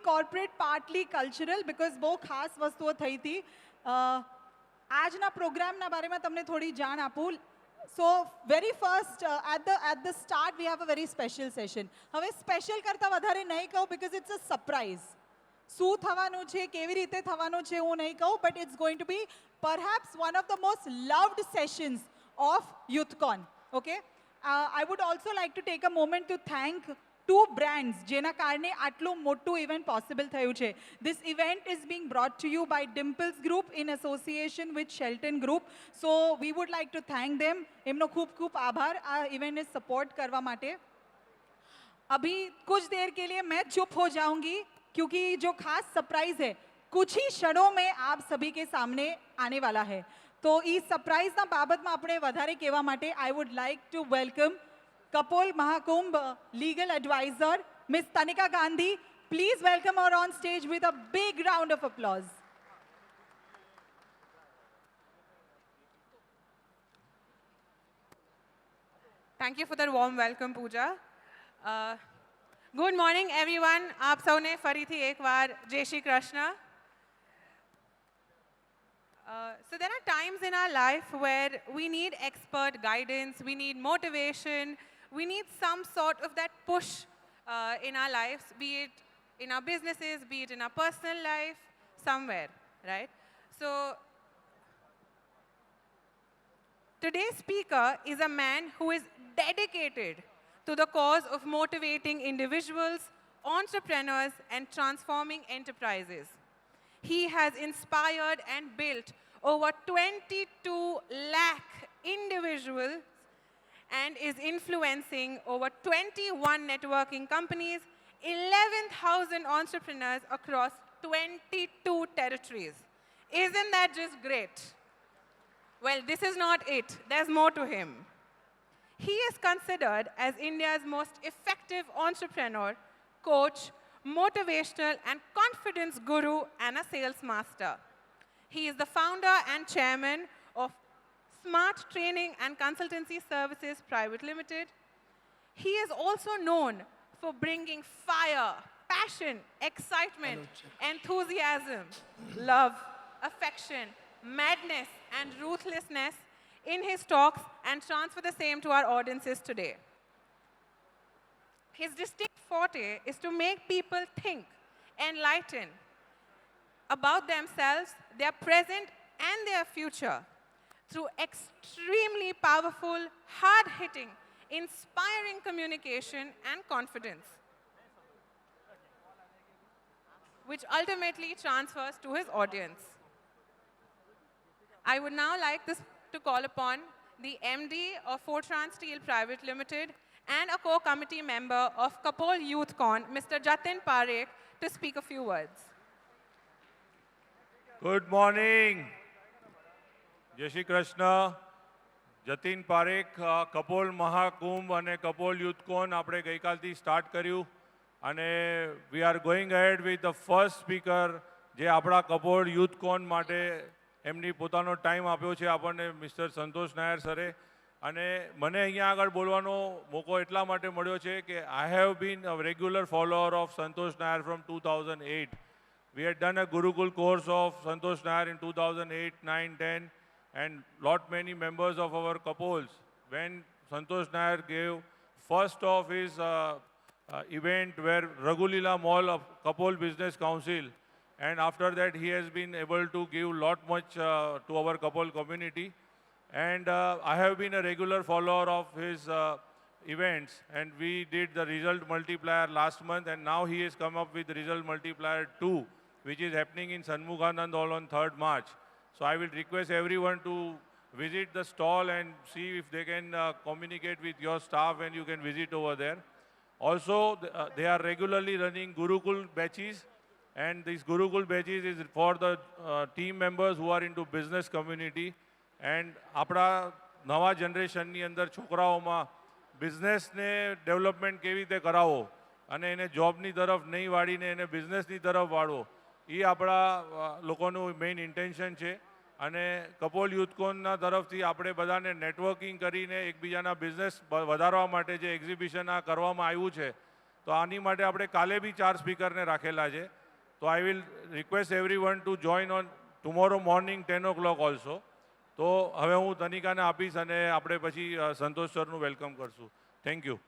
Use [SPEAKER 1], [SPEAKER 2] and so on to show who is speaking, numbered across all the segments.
[SPEAKER 1] corporate, partly cultural, because બહુ ખાસ વસ્તુઓ થઈ હતી. આજના પ્રોગ્રામના બારેમાં તમને થોડી જાણ આપું. So very first, at the start, we have a very special session. હવે સ્પેશિયલ કરતાં વધારે નહીં કહું because it's a surprise. શું થવાનું છે, કેવી રીતે થવાનું છે હું નહીં કહું, but it's going to be perhaps one of the most loved sessions of YouthCon. Okay? I would also like to take a moment to thank two brands જેના કારણે આટલું મોટું ઇવેન્ટ પોસિબલ થયું છે. This event is being brought to you by Dimples Group in association with Shelton Group. So we would like to thank them. એમનો ખૂબ ખૂબ આભાર આ ઇવેન્ટને સપોર્ટ કરવા માટે. अभी कुछ देर के लिए मैं चुप हो जाऊंगी क्योंकि जो खास सरप्राइज है कुछ ही क्षणों में आप सभी के सामने आने वाला है. तो इस सरप्राइजना बाबतમાં આપણે વધારે કહેવા માટે I would like to welcome Kapol Mahakumbh legal advisor Ms. Tanika Gandhi. Please welcome her on stage with a big round of applause.
[SPEAKER 2] Thank you for that warm welcome, Pooja. Good morning, everyone. आप सबने फरीથી એકવાર જય Shri Krishna. So there are times in our life where we need expert guidance, we need motivation, we need some sort of that push in our lives, be it in our businesses, be it in our personal life, somewhere, right? So today's speaker is a man who is dedicated to the cause of motivating individuals, entrepreneurs, and transforming enterprises. He has inspired and built over 22 lakh individuals and is influencing over 21 networking companies, 11,000 entrepreneurs across 22 territories. Isn't that just great? Well, this is not it. There's more to him. He is considered as India's most effective entrepreneur, coach, motivational and confidence guru, and a sales master. He is the founder and chairman of Smart Training and Consultancy Services Private Limited. He is also known for bringing fire, passion, excitement, enthusiasm, love, affection, madness, and ruthlessness in his talks and transfer the same to our audiences today. His distinct forte is to make people think, enlighten about themselves, their present, and their future through extremely powerful, hard-hitting, inspiring communication and confidence, which ultimately transfers to his audience. I would now like to call upon the MD of Fortran Steel Private Limited and a co-committee member of Kapol YouthCon, Mr. Jatin Parekh, to speak a few words.
[SPEAKER 3] Good morning. Jai Shri Krishna. Jatin Parekh, Kapol Mahakumbh અને Kapol YouthCon આપણે ગઈકાલથી start કર્યું અને we are going ahead with the first speaker જે આપણા Kapol YouthCon માટે એમની પોતાનો ટાઈમ આપ્યો છે આપણને મિસ્ટર સંતોષ નાયર સરે. અને મને અહીંયા આગળ બોલવાનો મોકો એટલા માટે મળ્યો છે કે I have been a regular follower of Santosh Nair from 2008. We had done a Gurukul course of Santosh Nair in 2008, 9, 10 and lot many members of our Kapols. When Santosh Nair gave first of his event where Raghulila Mall of Kapol Business Council, and after that he has been able to give lot much to our Kapol community. And I have been a regular follower of his events, and we did the result multiplier last month, and now he has come up with result multiplier 2, which is happening in Sanmukhanand Hall on 3rd March. So I will request everyone to visit the stall and see if they can communicate with your staff and you can visit over there. Also, they are regularly running Gurukul batches, and these Gurukul batches is for the team members who are into business community. And આપણા નવા જનરેશનની અંદર છોકરાઓમાં બિઝનેસને development કેવી રીતે કરાવો અને એને જોબની તરફ નહીં વાળીને એને બિઝનેસની તરફ વાળવો, એ આપણા લોકોનું મેઇન ઇન્ટેન્શન છે. અને કપોલ યુથકોનના તરફથી આપણે બધાને નેટવર્કિંગ કરીને એકબીજાના બિઝનેસ વધારવા માટે જે એક્ઝિબિશન આ કરવામાં આવ્યું છે, તો આની માટે આપણે કાલે બી 4 સ્પીકરને રાખેલા છે. તો I will request everyone to join on tomorrow morning 10 o'clock also. તો હવે હું તનિકાને આપીશ અને આપણે પછી સંતોષ સરનું વેલકમ કરશું. Thank you.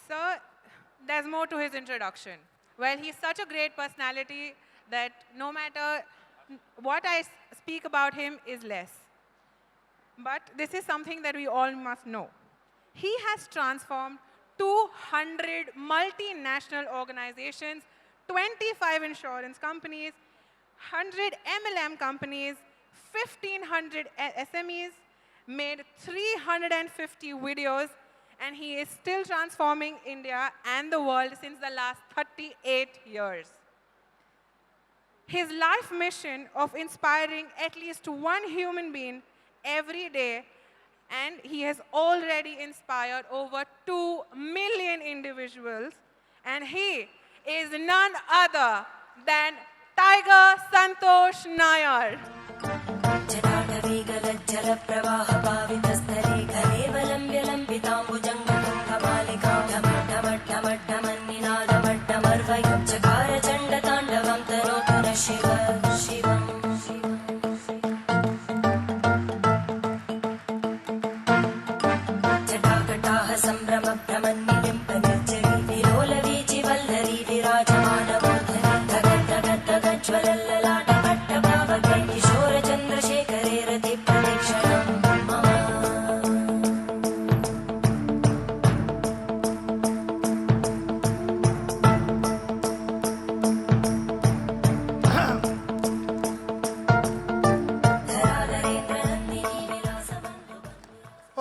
[SPEAKER 2] Sir, there's more to his introduction. Well, he's such a great personality that no matter what I speak about him is less. But this is something that we all must know. He has transformed 200 multinational organizations, 25 insurance companies, 100 MLM companies, 1,500 SMEs, made 350 videos, and he is still transforming India and the world since the last 38 years. His life mission of inspiring at least one human being every day, and he has already inspired over 2 million individuals, and he is none other than Tiger Santosh Nair.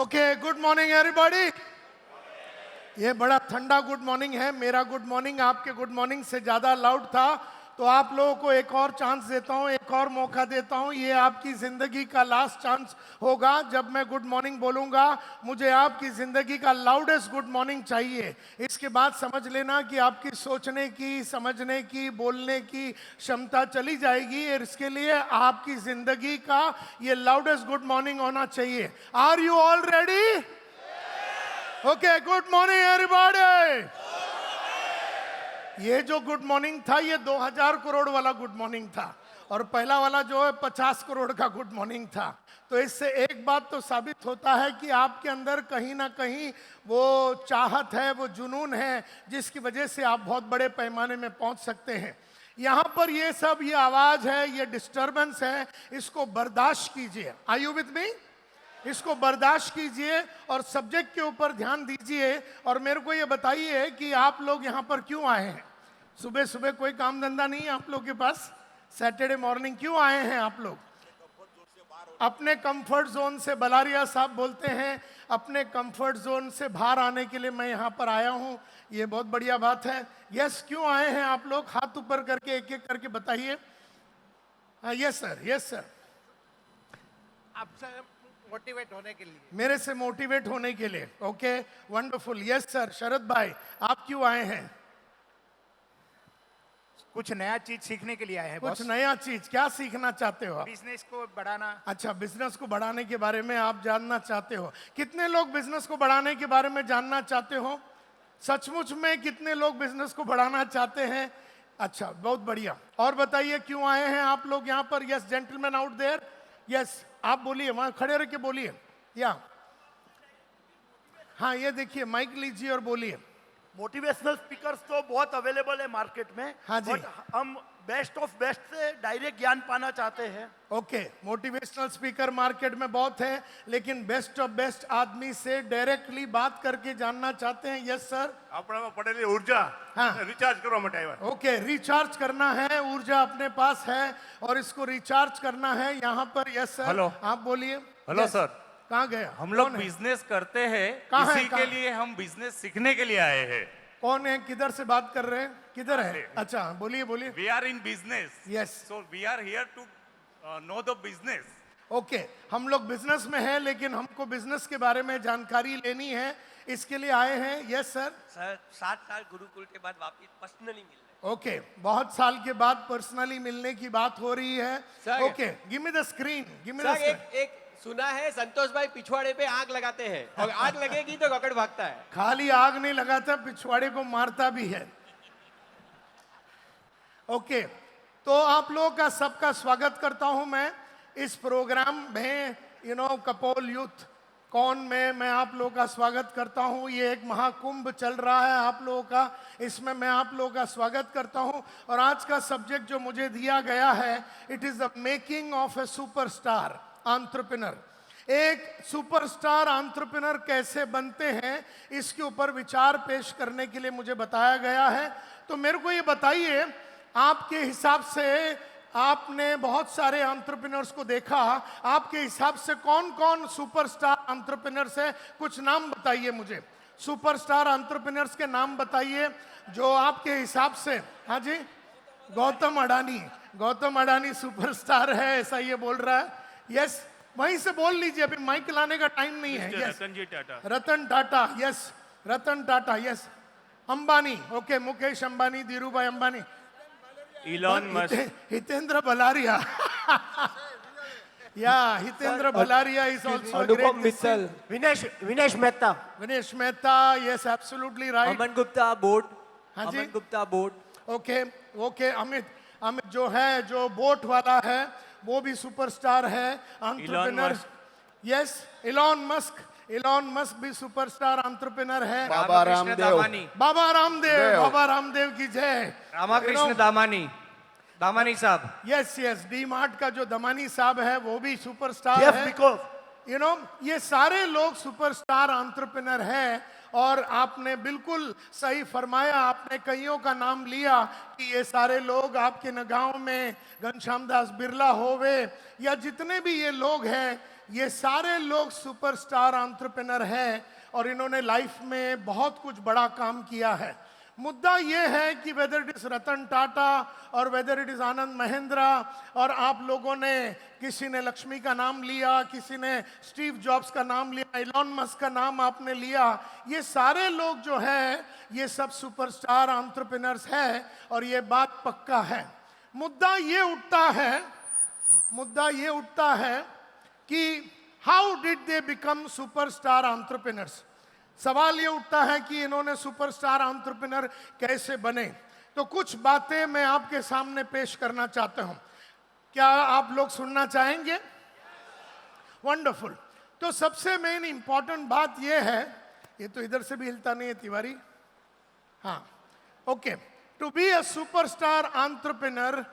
[SPEAKER 4] Okay, good morning everybody. ये बड़ा ठंडा good morning है. मेरा good morning आपके good morning से ज़्यादा loud था, तो आप लोगों को एक और चांस देता हूँ, एक और मौका देता हूँ. ये आपकी ज़िंदगी का लास्ट चांस होगा. जब मैं गुड मॉर्निंग बोलूँगा, मुझे आपकी ज़िंदगी का लाउडेस्ट गुड मॉर्निंग चाहिए. इसके बाद समझ लेना कि आपकी सोचने की, समझने की, बोलने की क्षमता चली जाएगी. इसके लिए आपकी ज़िंदगी का ये लाउडेस्ट गुड मॉर्निंग होना चाहिए. Are you all ready? Okay, good morning everybody. ये जो गुड मॉर्निंग था, ये 2000 करोड़ वाला गुड मॉर्निंग था, और पहला वाला जो है 50 करोड़ का गुड मॉर्निंग था. तो इससे एक बात तो साबित होता है कि आपके अंदर कहीं ना कहीं वो चाहत है, वो जुनून है, जिसकी वजह से आप बहुत बड़े पैमाने में पहुंच सकते हैं. यहाँ पर ये सब, ये आवाज़ है, ये डिस्टर्बेंस है, इसको बर्दाश्त कीजिए. Are you with me? इसको बर्दाश्त कीजिए और सब्जेक्ट के ऊपर ध्यान दीजिए. और मेरे को ये बताइए कि आप लोग यहाँ पर क्यों आए हैं? सुबह सुबह कोई काम धंधा नहीं है आप लोग के पास? सैटरडे मॉर्निंग क्यों आए हैं आप लोग? अपने कंफर्ट जोन से, बलारिया साहब बोलते हैं, अपने कंफर्ट जोन से बाहर आने के लिए मैं यहाँ पर आया हूँ. ये बहुत बढ़िया बात है. यस, क्यों आए हैं आप लोग? हाथ ऊपर करके एक एक करके बताइए. Yes sir, yes sir.
[SPEAKER 5] आपसे मोटिवेट होने के लिए.
[SPEAKER 4] मेरे से मोटिवेट होने के लिए. Okay, wonderful. Yes sir. Sharad bhai, आप क्यों आए हैं?
[SPEAKER 5] कुछ नया चीज सीखने के लिए आए हैं.
[SPEAKER 4] कुछ नया चीज. क्या सीखना चाहते हो आप?
[SPEAKER 5] बिजनेस को बढ़ाना.
[SPEAKER 4] अच्छा, बिजनेस को बढ़ाने के बारे में आप जानना चाहते हो. कितने लोग बिजनेस को बढ़ाने के बारे में जानना चाहते हो? सचमुच में कितने लोग बिजनेस को बढ़ाना चाहते हैं? अच्छा, बहुत बढ़िया. और बताइए क्यों आए हैं आप लोग यहाँ पर? Yes, gentleman out there. Yes, आप बोलिए, वहां खड़े रह के बोलिए. या हाँ, ये देखिए, माइक लीजिए और बोलिए.
[SPEAKER 6] मोटिवेशनल स्पीकर्स तो बहुत अवेलेबल है मार्केट में.
[SPEAKER 4] हाँ जी.
[SPEAKER 6] बट हम बेस्ट ऑफ बेस्ट से डायरेक्ट ज्ञान पाना चाहते हैं.
[SPEAKER 4] ओके, मोटिवेशनल स्पीकर मार्केट में बहुत है, लेकिन बेस्ट ऑफ बेस्ट आदमी से डायरेक्टली बात करके जानना चाहते हैं. Yes sir.
[SPEAKER 7] આપણામાં પડેલી ઉર્જા
[SPEAKER 4] हाँ.
[SPEAKER 7] રિચાર્જ કરવા માટે આવ્યા.
[SPEAKER 4] ओके, रिचार्ज करना है. ऊर्जा अपने पास है और इसको रिचार्ज करना है यहाँ पर. Yes sir.
[SPEAKER 8] हेलो.
[SPEAKER 4] आप बोलिए.
[SPEAKER 8] Hello
[SPEAKER 4] Yes.
[SPEAKER 8] सर.
[SPEAKER 4] कहाँ गए?
[SPEAKER 8] हम लोग
[SPEAKER 4] कौन है?
[SPEAKER 8] बिजनेस करते हैं,
[SPEAKER 4] कहाँ है,
[SPEAKER 8] इसी
[SPEAKER 4] कहाँ?
[SPEAKER 8] के लिए हम बिजनेस सीखने के लिए आए हैं.
[SPEAKER 4] कौन है? किधर से बात कर रहे हैं? किधर है? अच्छा, बोलिए बोलिए.
[SPEAKER 8] We are in business.
[SPEAKER 4] Yes.
[SPEAKER 8] So we are here to know the business.
[SPEAKER 4] Okay, हम लोग बिजनेस में हैं, लेकिन हमको बिजनेस के बारे में जानकारी लेनी है, इसके लिए आए हैं. Yes sir.
[SPEAKER 9] सर 7 साल गुरुकुल के बाद वापिस पर्सनली मिल रहे हैं.
[SPEAKER 4] ओके बहुत साल के बाद पर्सनली मिलने की बात हो रही है.
[SPEAKER 9] Sir.
[SPEAKER 4] Okay give me the screen, give me the
[SPEAKER 9] sir एक सुना है संतोष भाई पिछवाड़े पे आग लगाते हैं और आग लगेगी तो गकड़ भागता है.
[SPEAKER 4] खाली आग नहीं लगाता, पिछवाड़े को मारता भी है. ओके तो आप लोगों का सबका स्वागत करता हूं मैं इस प्रोग्राम में. कपोल यूथ कौन में मैं आप लोगों का स्वागत करता हूं. ये एक महाकुंभ चल रहा है आप लोगों का, इसमें मैं आप लोगों का स्वागत करता हूं. और आज का सब्जेक्ट जो मुझे दिया गया है, it is the making of A superstar entrepreneur. एक सुपरस्टार एंटरप्रेन्योर कैसे बनते हैं, इसके ऊपर विचार पेश करने के लिए मुझे बताया गया है. तो मेरे को ये बताइए, आपके हिसाब से आपने बहुत सारे एंटरप्रेन्योर्स को देखा, आपके हिसाब से कौन कौन सुपरस्टार एंटरप्रेन्योर्स है? कुछ नाम बताइए मुझे. सुपरस्टार एंटरप्रेन्योर्स के नाम बताइए जो आपके हिसाब से. हाँ जी, गौतम अडानी. गौतम अडानी सुपरस्टार है ऐसा ये बोल रहा है. यस, वहीं से बोल लीजिए, अभी माइक लाने का टाइम नहीं है. Yes,
[SPEAKER 3] Ratan ji Tata.
[SPEAKER 4] Ratan Tata. Yes, Ratan Tata. Yes, Ambani. Okay, Mukesh Ambani, Dhiru bhai Ambani.
[SPEAKER 3] Elon Musk.
[SPEAKER 4] Hitendra Balaria. या Hitendra Balaria is also
[SPEAKER 10] Anupam Mittal.
[SPEAKER 5] Vinesh Mehta.
[SPEAKER 4] Vinesh Mehta. Yes, absolutely right.
[SPEAKER 10] Aman Gupta boAt.
[SPEAKER 4] हाँ जी.
[SPEAKER 10] Aman Gupta boAt.
[SPEAKER 4] Okay okay. Amit जो है, जो बोट वाला है, वो भी सुपरस्टार है entrepreneur. Yes, Elon Musk. Elon Musk भी सुपरस्टार एंटरप्रेन्योर है.
[SPEAKER 5] बाबा रामदेव.
[SPEAKER 4] बाबा रामदेव. बाबा रामदेव की जय.
[SPEAKER 9] रामाकृष्ण दामानी साहब.
[SPEAKER 4] यस यस, डी मार्ट का जो दमानी साहब है वो भी सुपरस्टार
[SPEAKER 6] जेफ
[SPEAKER 4] है.
[SPEAKER 6] बिकोफ.
[SPEAKER 4] ये सारे लोग सुपरस्टार एंटरप्रेन्योर हैं. और आपने बिल्कुल सही फरमाया, आपने कईयों का नाम लिया कि ये सारे लोग आपके नगांव में घनश्याम दास बिरला होवे या जितने भी ये लोग हैं, ये सारे लोग सुपरस्टार एंटरप्रेन्योर हैं और इन्होंने लाइफ में बहुत कुछ बड़ा काम किया है. मुद्दा ये है कि whether it is Ratan Tata और whether it is Anand Mahindra, और आप लोगों ने, किसी ने लक्ष्मी का नाम लिया, किसी ने स्टीव जॉब्स का नाम लिया, इलॉन मस्क का नाम आपने लिया, ये सारे लोग जो हैं ये सब सुपरस्टार एंटरप्रेन्योर्स हैं. और ये बात पक्का है. मुद्दा ये उठता है कि how did they become superstar entrepreneurs. सवाल ये उठता है कि इन्होंने सुपरस्टार एंटरप्रेन्योर कैसे बने. तो कुछ बातें मैं आपके सामने पेश करना चाहता हूं. क्या आप लोग सुनना चाहेंगे? वंडरफुल. तो सबसे मेन इंपॉर्टेंट बात ये है, ये तो इधर से भी हिलता नहीं है तिवारी. हाँ, okay. To be a superstar entrepreneur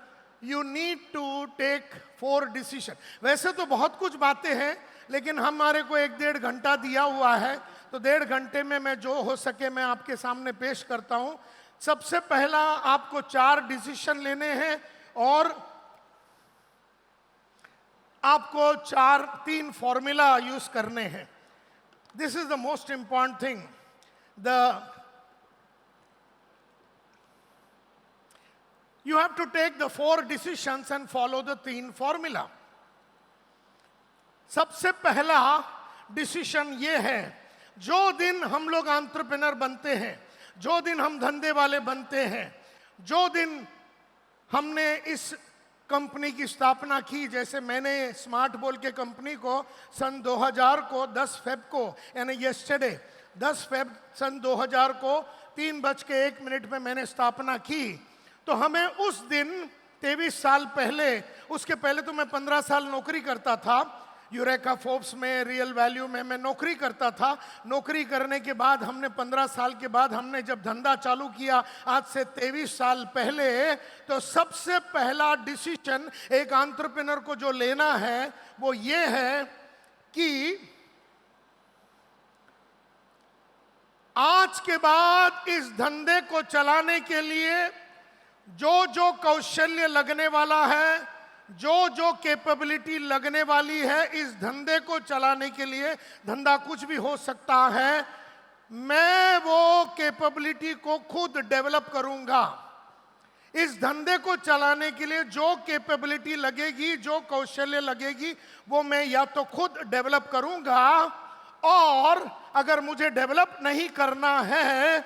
[SPEAKER 4] you need to take 4 decision. वैसे तो बहुत कुछ बातें हैं, लेकिन हमारे को 1-1.5 घंटा दिया हुआ है, तो 1.5 घंटे में मैं जो हो सके मैं आपके सामने पेश करता हूं. सबसे पहला, आपको 4 डिसीजन लेने हैं और आपको 3 फॉर्मूला यूज करने हैं. This is the most important thing. You have to take the 4 decisions and follow the 3 formula. सबसे पहला डिसीजन ये है, जो दिन हम लोग एंटरप्रेन्योर बनते हैं, जो दिन हम धंधे वाले बनते हैं, जो दिन हमने इस कंपनी की स्थापना की, जैसे मैंने स्मार्ट बोल के कंपनी को सन 2000 को 10 फेब को, यानी यस्टरडे 10 फेब सन 2000 को 3:01 में मैंने स्थापना की. तो हमें उस दिन 23 साल पहले, उसके पहले तो मैं 15 साल नौकरी करता था यूरेका फोर्ब्स में, रियल वैल्यू में मैं नौकरी करता था. नौकरी करने के बाद हमने 15 साल के बाद हमने जब धंधा चालू किया आज से 23 साल पहले, तो सबसे पहला डिसीजन एक एंटरप्रेन्योर को जो लेना है वो ये है कि आज के बाद इस धंधे को चलाने के लिए जो जो कौशल्य लगने वाला है, जो जो कैपेबिलिटी लगने वाली है, इस धंधे को चलाने के लिए, धंधा कुछ भी हो सकता है, मैं वो कैपेबिलिटी को खुद डेवलप करूंगा. इस धंधे को चलाने के लिए जो कैपेबिलिटी लगेगी, जो कौशल्य लगेगी, वो मैं या तो खुद डेवलप करूंगा, और अगर मुझे डेवलप नहीं करना है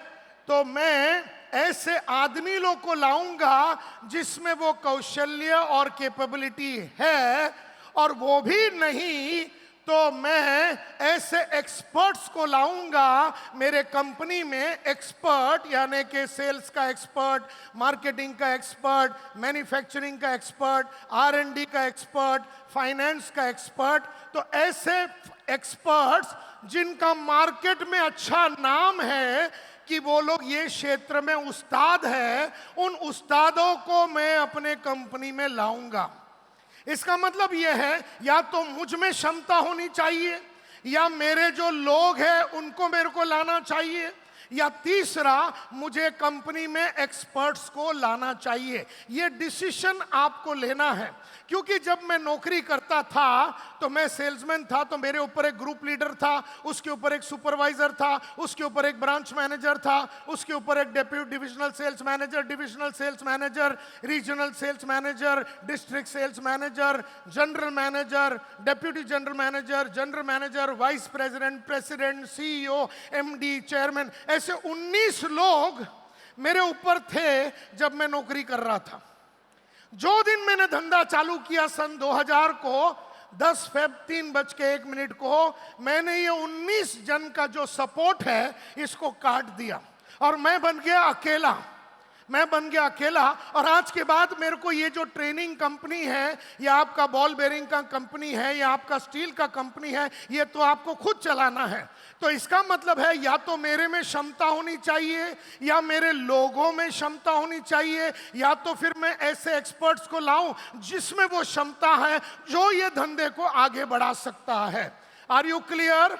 [SPEAKER 4] तो मैं ऐसे आदमी लोग को लाऊंगा जिसमें वो कौशल्य और कैपेबिलिटी है, और वो भी नहीं तो मैं ऐसे एक्सपर्ट्स को लाऊंगा मेरे कंपनी में। एक्सपर्ट यानी कि सेल्स का एक्सपर्ट, मार्केटिंग का एक्सपर्ट, मैन्युफैक्चरिंग का एक्सपर्ट, R&D का एक्सपर्ट, फाइनेंस का एक्सपर्ट। तो ऐसे एक्सपर्ट्स जिनका मार्केट में अच्छा नाम है कि वो लोग ये क्षेत्र में उस्ताद है, उन उस्तादों को मैं अपने कंपनी में लाऊंगा। इसका मतलब यह है या तो मुझ में क्षमता होनी चाहिए, या मेरे जो लोग हैं उनको मेरे को लाना चाहिए, या तीसरा मुझे कंपनी में एक्सपर्ट्स को लाना चाहिए। ये डिसीजन आपको लेना है, क्योंकि जब मैं नौकरी करता था तो मैं सेल्समैन था, तो मेरे ऊपर एक ग्रुप लीडर था, उसके ऊपर एक सुपरवाइजर था, उसके ऊपर एक ब्रांच मैनेजर था, उसके ऊपर एक deputy divisional sales manager, divisional sales manager, regional sales manager, district sales manager, general manager, deputy general manager, general manager, vice president, president, CEO, MD, chairman. ऐसे 19 लोग मेरे ऊपर थे जब मैं नौकरी कर रहा था। जो दिन मैंने धंधा चालू किया सन 2000 को 10 फेब 3:01 को, मैंने ये 19 जन का जो सपोर्ट है इसको काट दिया और मैं बन गया अकेला। और आज के बाद मेरे को ये जो ट्रेनिंग कंपनी है, या आपका बॉल बेरिंग का कंपनी है, या आपका स्टील का कंपनी है, ये तो आपको खुद चलाना है। तो इसका मतलब है या तो मेरे में क्षमता होनी चाहिए, या मेरे लोगों में क्षमता होनी चाहिए, या तो फिर मैं ऐसे एक्सपर्ट्स को लाऊं जिसमें वो क्षमता है जो ये धंधे को आगे बढ़ा सकता है। Are you clear?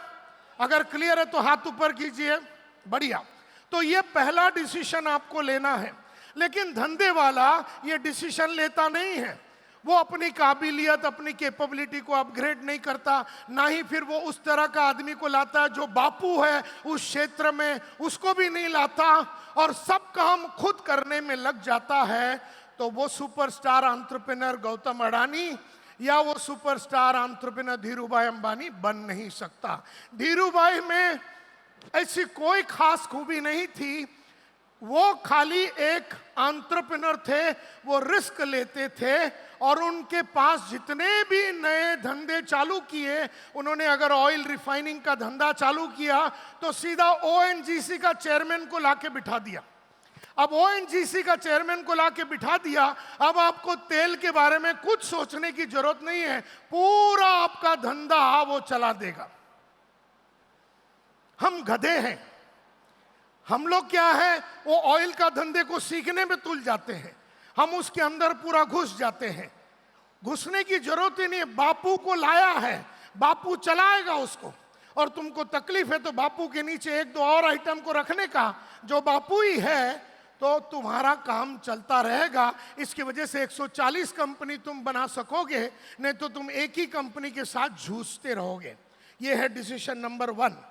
[SPEAKER 4] अगर क्लियर है तो हाथ ऊपर कीजिए। बढ़िया। तो ये पहला डिसीजन आपको लेना है। लेकिन धंधे वाला ये डिसीजन लेता नहीं है, वो अपनी काबिलियत, अपनी कैपेबिलिटी को अपग्रेड नहीं करता, ना ही फिर वो उस तरह का आदमी को लाता जो बापू है उस क्षेत्र में, उसको भी नहीं लाता, और सब काम खुद करने में लग जाता है। तो वो सुपरस्टार एंटरप्रेन्योर गौतम अडानी या वो सुपरस्टार एंटरप्रेन्योर धीरूभाई अंबानी बन नहीं सकता। धीरूभाई में ऐसी कोई खास खूबी नहीं थी, वो खाली एक एंटरप्रेन्योर थे, वो रिस्क लेते थे, और उनके पास जितने भी नए धंधे चालू किए, उन्होंने अगर ऑयल रिफाइनिंग का धंधा चालू किया तो सीधा ONGC का चेयरमैन को लाके बिठा दिया। अब ONGC का चेयरमैन को लाके बिठा दिया, अब आपको तेल के बारे में कुछ सोचने की जरूरत नहीं है, पूरा आपका धंधा वो चला देगा। हम गधे हैं, हम लोग क्या है, वो ऑयल का धंधे को सीखने में तुल जाते हैं, हम उसके अंदर पूरा घुस जाते हैं। घुसने की जरूरत ही नहीं है, बापू को लाया है, बापू चलाएगा उसको। और तुमको तकलीफ है तो बापू के नीचे 1-2 और आइटम को रखने का, जो बापू ही है, तो तुम्हारा काम चलता रहेगा। इसकी वजह से 140 कंपनी तुम बना सकोगे, नहीं तो तुम एक ही कंपनी के साथ जूझते रहोगे। यह है डिसीजन नंबर 1।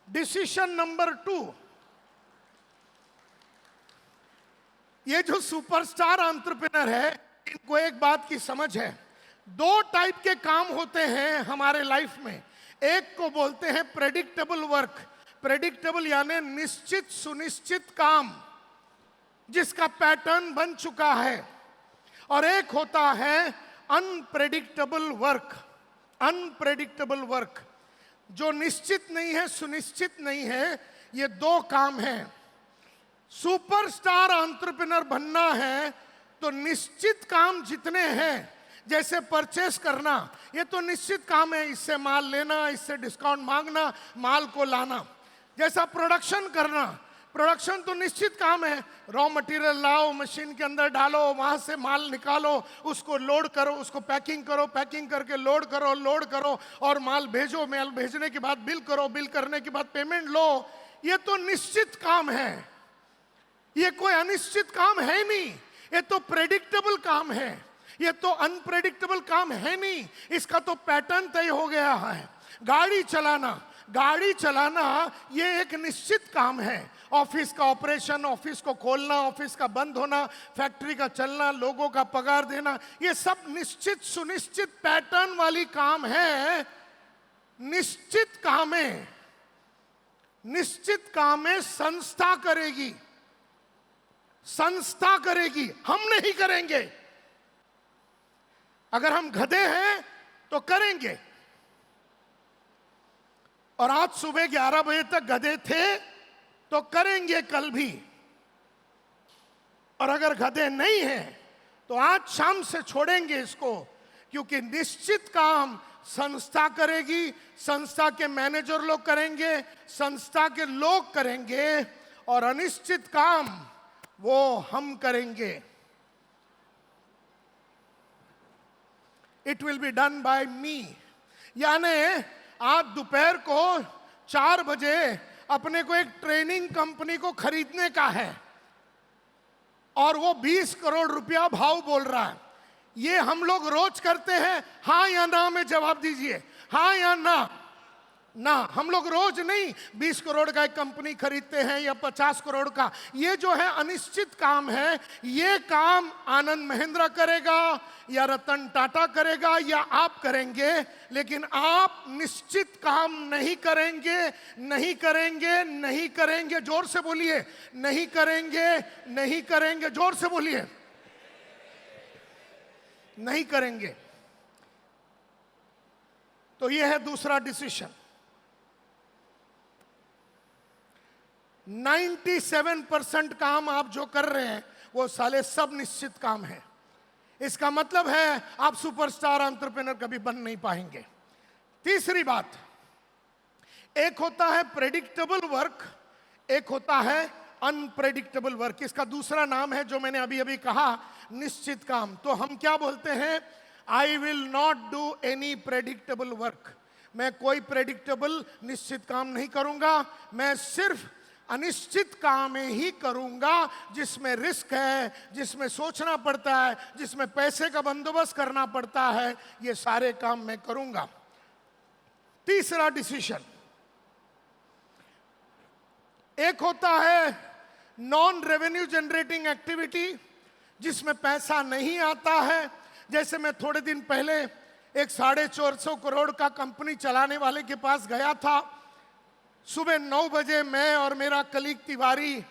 [SPEAKER 4] डिसीजन नंबर 2, ये जो सुपरस्टार एंटरप्रेन्योर है, इनको एक बात की समझ है। 2 टाइप के काम होते हैं हमारे लाइफ में। एक को बोलते हैं प्रेडिक्टेबल वर्क, प्रेडिक्टेबल यानी निश्चित सुनिश्चित काम जिसका पैटर्न बन चुका है, और एक होता है अनप्रेडिक्टेबल वर्क। अनप्रेडिक्टेबल वर्क जो निश्चित नहीं है, सुनिश्चित नहीं है, ये 2 काम हैं। सुपरस्टार एंटरप्रेन्योर बनना है तो निश्चित काम जितने हैं, जैसे परचेस करना, ये तो निश्चित काम है, इससे माल लेना, इससे डिस्काउंट मांगना, माल को लाना। जैसा प्रोडक्शन करना, प्रोडक्शन तो निश्चित काम है, रॉ मटेरियल लाओ, मशीन के अंदर डालो, वहां से माल निकालो, उसको लोड करो, उसको पैकिंग करो, पैकिंग करके लोड करो और माल भेजो, माल भेजने के बाद बिल करो, बिल करने के बाद पेमेंट लो। ये तो निश्चित काम है, ये कोई अनिश्चित काम है नहीं, ये तो प्रेडिक्टेबल काम है, ये तो अनप्रेडिक्टेबल काम है नहीं, इसका तो पैटर्न तय हो गया है। गाड़ी चलाना ये एक निश्चित काम है। ऑफिस का ऑपरेशन, ऑफिस को खोलना, ऑफिस का बंद होना, फैक्ट्री का चलना, लोगों का पगार देना, ये सब निश्चित सुनिश्चित पैटर्न वाली काम है। निश्चित काम है संस्था करेगी, संस्था करेगी, हम नहीं करेंगे। अगर हम गधे हैं तो करेंगे। और आज सुबह 11 बजे तक गधे थे तो करेंगे कल भी। और अगर गधे नहीं हैं तो आज शाम से छोड़ेंगे इसको, क्योंकि निश्चित काम संस्था करेगी, संस्था के मैनेजर लोग करेंगे, संस्था के लोग करेंगे, और अनिश्चित काम वो हम करेंगे। It will be done by me. यानी आज दोपहर को 4 बजे अपने को एक ट्रेनिंग कंपनी को खरीदने का है और वो 20 करोड़ रुपया भाव बोल रहा है। ये हम लोग रोज करते हैं, हाँ या ना में जवाब दीजिए, हाँ या ना। ना, हम लोग रोज नहीं 20 करोड़ का एक कंपनी खरीदते हैं या 50 करोड़ का। ये जो है अनिश्चित काम है। ये काम आनंद महिंद्रा करेगा या रतन टाटा करेगा या आप करेंगे, लेकिन आप निश्चित काम नहीं करेंगे, नहीं करेंगे, नहीं करेंगे। जोर से बोलिए, नहीं करेंगे, नहीं करेंगे। जोर से बोलिए, नहीं करेंगे। तो ये है दूसरा डिसीजन। 97% काम आप जो कर रहे हैं वो साले सब निश्चित काम है। इसका मतलब है आप सुपरस्टार एंटरप्रेन्योर कभी बन नहीं पाएंगे। तीसरी बात, एक होता है प्रेडिक्टेबल वर्क, एक होता है अनप्रेडिक्टेबल वर्क। इसका दूसरा नाम है जो मैंने अभी अभी कहा, निश्चित काम। तो हम क्या बोलते हैं, I will not do any predictable work. मैं कोई प्रेडिक्टेबल निश्चित काम नहीं करूंगा, मैं सिर्फ अनिश्चित काम ही करूंगा, जिसमें रिस्क है, जिसमें सोचना पड़ता है, जिसमें पैसे का बंदोबस्त करना पड़ता है। ये सारे काम मैं करूंगा। तीसरा डिसीजन, एक होता है नॉन रेवेन्यू जनरेटिंग एक्टिविटी, जिसमें पैसा नहीं आता है। जैसे मैं थोड़े दिन पहले एक 450 करोड़ का कंपनी चलाने वाले के पास गया था। सुबह 9 बजे मैं और मेरा कलीग तिवारी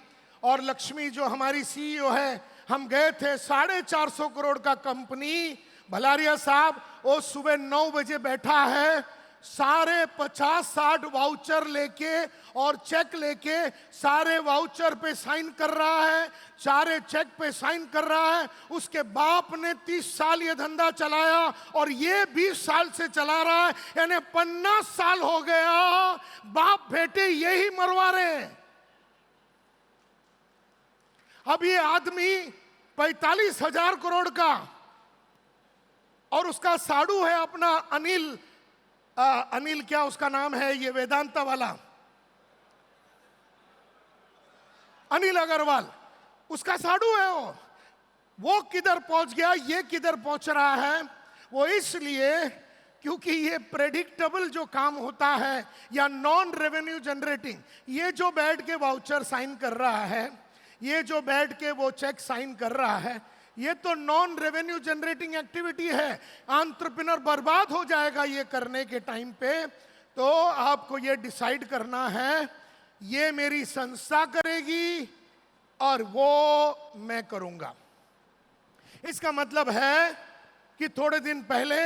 [SPEAKER 4] और लक्ष्मी जो हमारी सीईओ है, हम गए थे। 450 करोड़ का कंपनी, भलारिया साहब वो सुबह 9 बजे बैठा है, सारे 50-60 वाउचर लेके और चेक लेके सारे वाउचर पे साइन कर रहा है, सारे चेक पे साइन कर रहा है। उसके बाप ने 30 साल ये धंधा चलाया और ये 20 साल से चला रहा है, यानी 50 साल हो गया। बाप बेटे यही मरवा रहे हैं। अब ये आदमी 45,000 करोड़ का, और उसका साडू है अपना अनिल क्या उसका नाम है, ये वेदांता वाला अनिल अग्रवाल, उसका साडू है वो किधर पहुंच गया, ये किधर पहुंच रहा है। वो इसलिए क्योंकि ये प्रेडिक्टेबल जो काम होता है या नॉन रेवेन्यू जनरेटिंग, ये जो बैठ के वाउचर साइन कर रहा है, ये जो बैठ के वो चेक साइन कर रहा है, ये तो नॉन रेवेन्यू जनरेटिंग एक्टिविटी है। एंटरप्रेन्योर बर्बाद हो जाएगा ये करने के टाइम पे। तो आपको ये डिसाइड करना है, ये मेरी संस्था करेगी और वो मैं करूंगा। इसका मतलब है कि थोड़े दिन पहले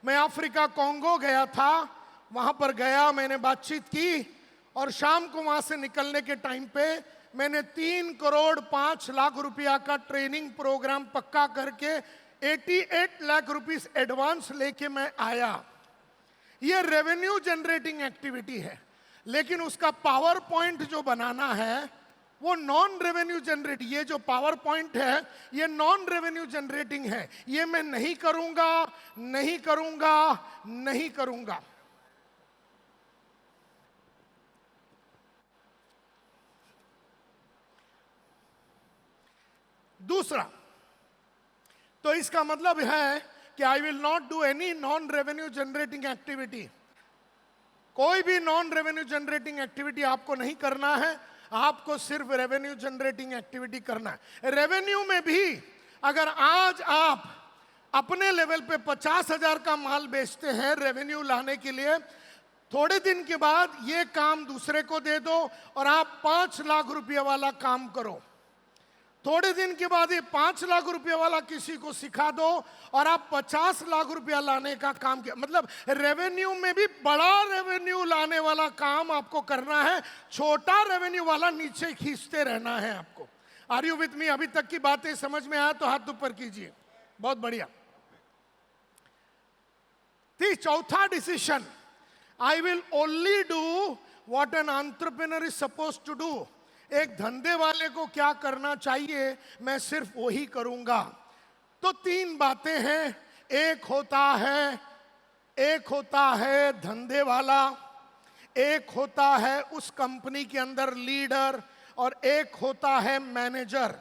[SPEAKER 4] मैं अफ्रीका कोंगो गया था, वहां पर गया, मैंने बातचीत की और शाम को वहां से निकलने के टाइम पे मैंने 3 करोड़ 5 लाख रुपया का ट्रेनिंग प्रोग्राम पक्का करके 88 लाख रुपीस एडवांस लेके मैं आया। ये रेवेन्यू जनरेटिंग एक्टिविटी है, लेकिन उसका पावर पॉइंट जो बनाना है वो नॉन रेवेन्यू जनरेट। ये जो पावर पॉइंट है ये नॉन रेवेन्यू जनरेटिंग है। ये मैं नहीं करूंगा, नहीं करूंगा, नहीं करूंगा। दूसरा, तो इसका मतलब है कि I will not do any non revenue generating activity. कोई भी नॉन रेवेन्यू जनरेटिंग एक्टिविटी आपको नहीं करना है, आपको सिर्फ रेवेन्यू जनरेटिंग एक्टिविटी करना है। रेवेन्यू में भी अगर आज आप अपने लेवल पे 50,000 का माल बेचते हैं रेवेन्यू लाने के लिए, थोड़े दिन के बाद ये काम दूसरे को दे दो और आप 5 लाख रुपये वाला काम करो। थोड़े दिन के बाद ये 5 लाख रुपए वाला किसी को सिखा दो और आप 50 लाख रुपया लाने का काम किया, मतलब रेवेन्यू में भी बड़ा रेवेन्यू लाने वाला काम आपको करना है, छोटा रेवेन्यू वाला नीचे खींचते रहना है आपको। Are you with me? अभी तक की बातें समझ में आया तो हाथ ऊपर कीजिए। बहुत बढ़िया। चौथा decision, I will only do what an entrepreneur is suppose to do. एक धंधे वाले को क्या करना चाहिए, मैं सिर्फ वही करूंगा। तो 3 बातें हैं। एक होता है धंधे वाला, एक होता है उस कंपनी के अंदर लीडर, और एक होता है मैनेजर।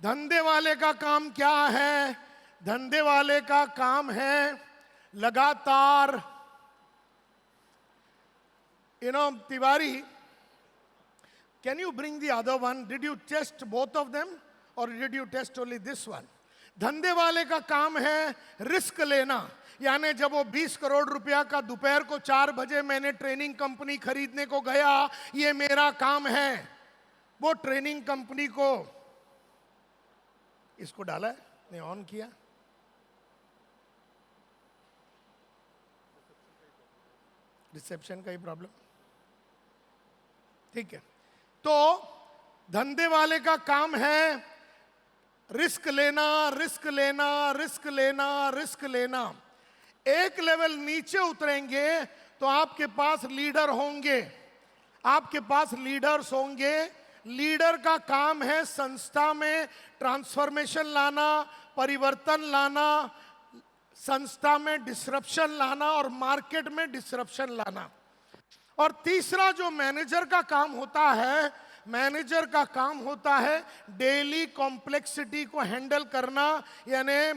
[SPEAKER 4] धंधे वाले का काम क्या है? धंधे वाले का काम है लगातार, Tiwari, can you bring the other one? Did you test both of them or did you test only this one? धंधे वाले का काम है रिस्क लेना, यानी जब वो 20 करोड़ रुपया का दोपहर को 4 बजे मैंने ट्रेनिंग कंपनी खरीदने को गया, ये मेरा काम है। वो ट्रेनिंग कंपनी को, इसको डाला है, ने ऑन किया, रिसेप्शन का ही प्रॉब्लम, ठीक है। तो धंधे वाले का काम है रिस्क लेना, रिस्क लेना, रिस्क लेना, रिस्क लेना। एक लेवल नीचे उतरेंगे तो आपके पास लीडर होंगे, आपके पास लीडर्स होंगे। लीडर का काम है संस्था में ट्रांसफॉर्मेशन लाना, परिवर्तन लाना, संस्था में डिसरप्शन लाना और मार्केट में डिसरप्शन लाना। और तीसरा जो मैनेजर का काम होता है, मैनेजर का काम होता है डेली कॉम्प्लेक्सिटी को हैंडल करना, यानी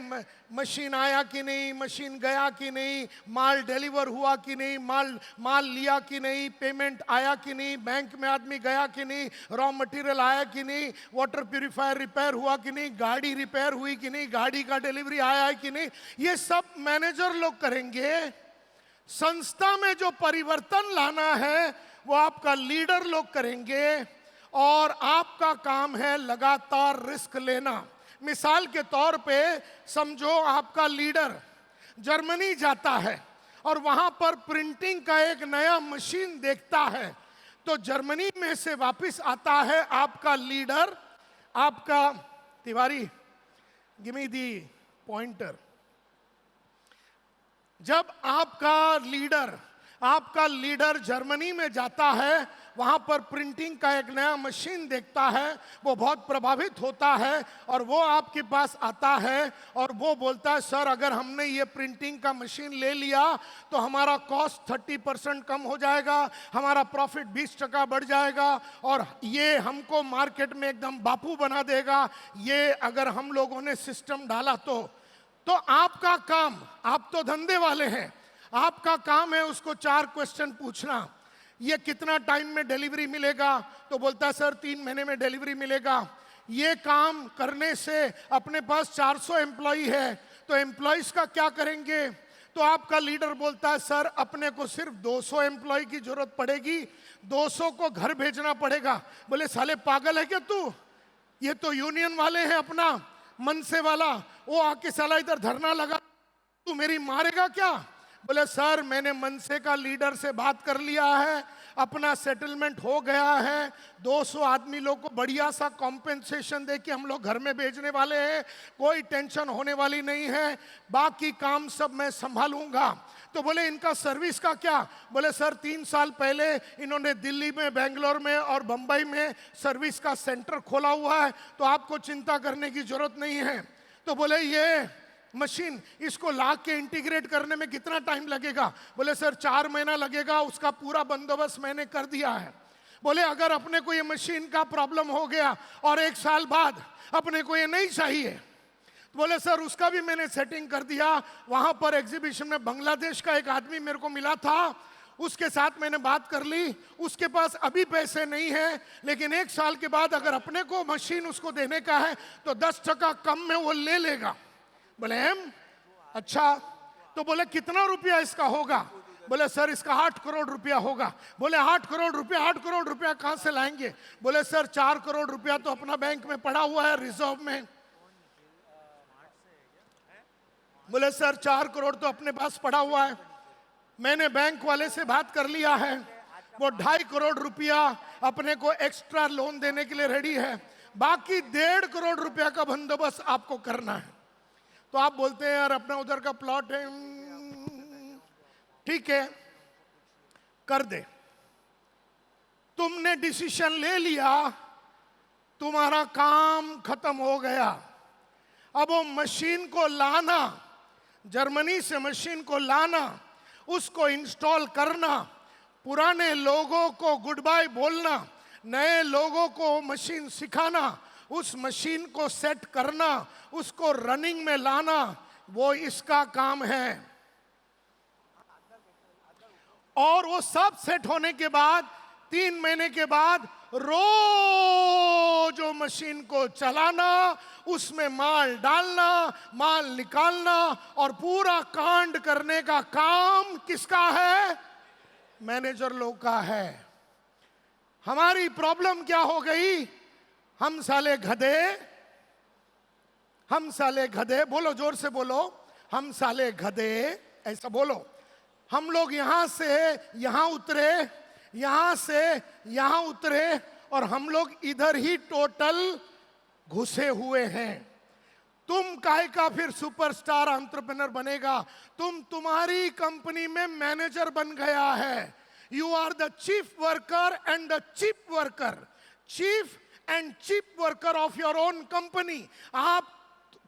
[SPEAKER 4] मशीन आया कि नहीं, मशीन गया कि नहीं, माल डिलीवर हुआ कि नहीं, माल लिया कि नहीं, पेमेंट आया कि नहीं, बैंक में आदमी गया कि नहीं, रॉ मटेरियल आया कि नहीं, वाटर प्यूरिफायर रिपेयर हुआ कि नहीं, गाड़ी रिपेयर हुई कि नहीं, गाड़ी का डिलीवरी आया है कि नहीं, ये सब मैनेजर लोग करेंगे। संस्था में जो परिवर्तन लाना है वो आपका लीडर लोग करेंगे, और आपका काम है लगातार रिस्क लेना। मिसाल के तौर पे समझो आपका लीडर जर्मनी जाता है और वहां पर प्रिंटिंग का एक नया मशीन देखता है, तो जर्मनी में से वापस आता है आपका लीडर, आपका तिवारी, गिव मी दी पॉइंटर। जब आपका लीडर जर्मनी में जाता है, वहां पर प्रिंटिंग का एक नया मशीन देखता है, वो बहुत प्रभावित होता है और वो आपके पास आता है और वो बोलता है, सर अगर हमने ये प्रिंटिंग का मशीन ले लिया तो हमारा कॉस्ट 30% कम हो जाएगा, हमारा प्रॉफिट 20% बढ़ जाएगा और ये हमको मार्केट में एकदम बापू बना देगा, ये अगर हम लोगों ने सिस्टम डाला तो आपका काम, आप तो धंधे वाले हैं, आपका काम है उसको 4 क्वेश्चन पूछना। ये कितना टाइम में डिलीवरी मिलेगा? तो बोलता है सर 3 महीने में डिलीवरी मिलेगा। ये काम करने से अपने पास 400 एम्प्लॉई है, तो एम्प्लॉइज का क्या करेंगे? तो आपका लीडर बोलता है सर अपने को सिर्फ 200 एम्प्लॉय की जरूरत पड़ेगी, 200 को घर भेजना पड़ेगा। बोले साले पागल है क्या तू? ये तो यूनियन वाले हैं, अपना मनसे वाला, वो आके साला इधर धरना लगा, तू मेरी मारेगा क्या? बोले सर मैंने मनसे का लीडर से बात कर लिया है, अपना सेटलमेंट हो गया है, 200 आदमी लोग को बढ़िया सा कॉम्पेंसेशन दे के हम लोग घर में भेजने वाले हैं, कोई टेंशन होने वाली नहीं है, बाकी काम सब मैं संभालूंगा। तो बोले इनका सर्विस का क्या? बोले सर 3 साल पहले इन्होंने दिल्ली में, बेंगलोर में और बंबई में सर्विस का सेंटर खोला हुआ है, तो आपको चिंता करने की जरूरत नहीं है। तो बोले ये मशीन, इसको ला के इंटीग्रेट करने में कितना टाइम लगेगा? बोले सर 4 महीना लगेगा, उसका पूरा बंदोबस्त मैंने कर दिया है। बोले अगर अपने को ये मशीन का प्रॉब्लम हो गया और 1 साल बाद अपने को ये नहीं चाहिए, तो बोले सर उसका भी मैंने सेटिंग कर दिया। वहां पर एग्जीबिशन में बांग्लादेश का एक आदमी मेरे को मिला था, उसके साथ मैंने बात कर ली, उसके पास अभी पैसे नहीं है, लेकिन 1 साल के बाद अगर अपने को मशीन उसको देने का है तो 10% कम में वो ले लेगा। बोले अच्छा, तो बोले कितना रुपया इसका होगा? बोले सर इसका 8 करोड़ रुपया होगा। बोले 8 करोड़ रुपया कहां से लाएंगे? बोले सर 4 करोड़ रुपया तो अपना बैंक में पड़ा हुआ है रिजर्व में। बोले सर 4 करोड़ तो अपने पास पड़ा हुआ है, मैंने बैंक वाले से बात कर लिया है, वो 2.5 करोड़ रुपया अपने को एक्स्ट्रा लोन देने के लिए रेडी है, बाकी 1.5 करोड़ रुपया का बंदोबस्त आपको करना है। तो आप बोलते हैं यार अपना उधर का प्लॉट है, ठीक है कर दे। तुमने डिसीजन ले लिया, तुम्हारा काम खत्म हो गया। अब वो मशीन को लाना, जर्मनी से मशीन को लाना, उसको इंस्टॉल करना, पुराने लोगों को गुड बाय बोलना, नए लोगों को मशीन सिखाना, उस मशीन को सेट करना, उसको रनिंग में लाना, वो इसका काम है। और वो सब सेट होने के बाद 3 महीने के बाद रोज वो मशीन को चलाना, उसमें माल डालना, माल निकालना और पूरा कांड करने का काम किसका है? मैनेजर लोग का है। हमारी प्रॉब्लम क्या हो गई? हम साले गधे, बोलो जोर से बोलो, हम साले गधे, ऐसा बोलो। हम लोग यहां से यहां उतरे, यहां से यहां उतरे और हम लोग इधर ही टोटल घुसे हुए हैं। तुम काहे का फिर सुपरस्टार एंटरप्रेन्योर बनेगा? तुम्हारी कंपनी में मैनेजर बन गया है। You are the chief worker and the cheap worker, chief and cheap worker of your own company. आप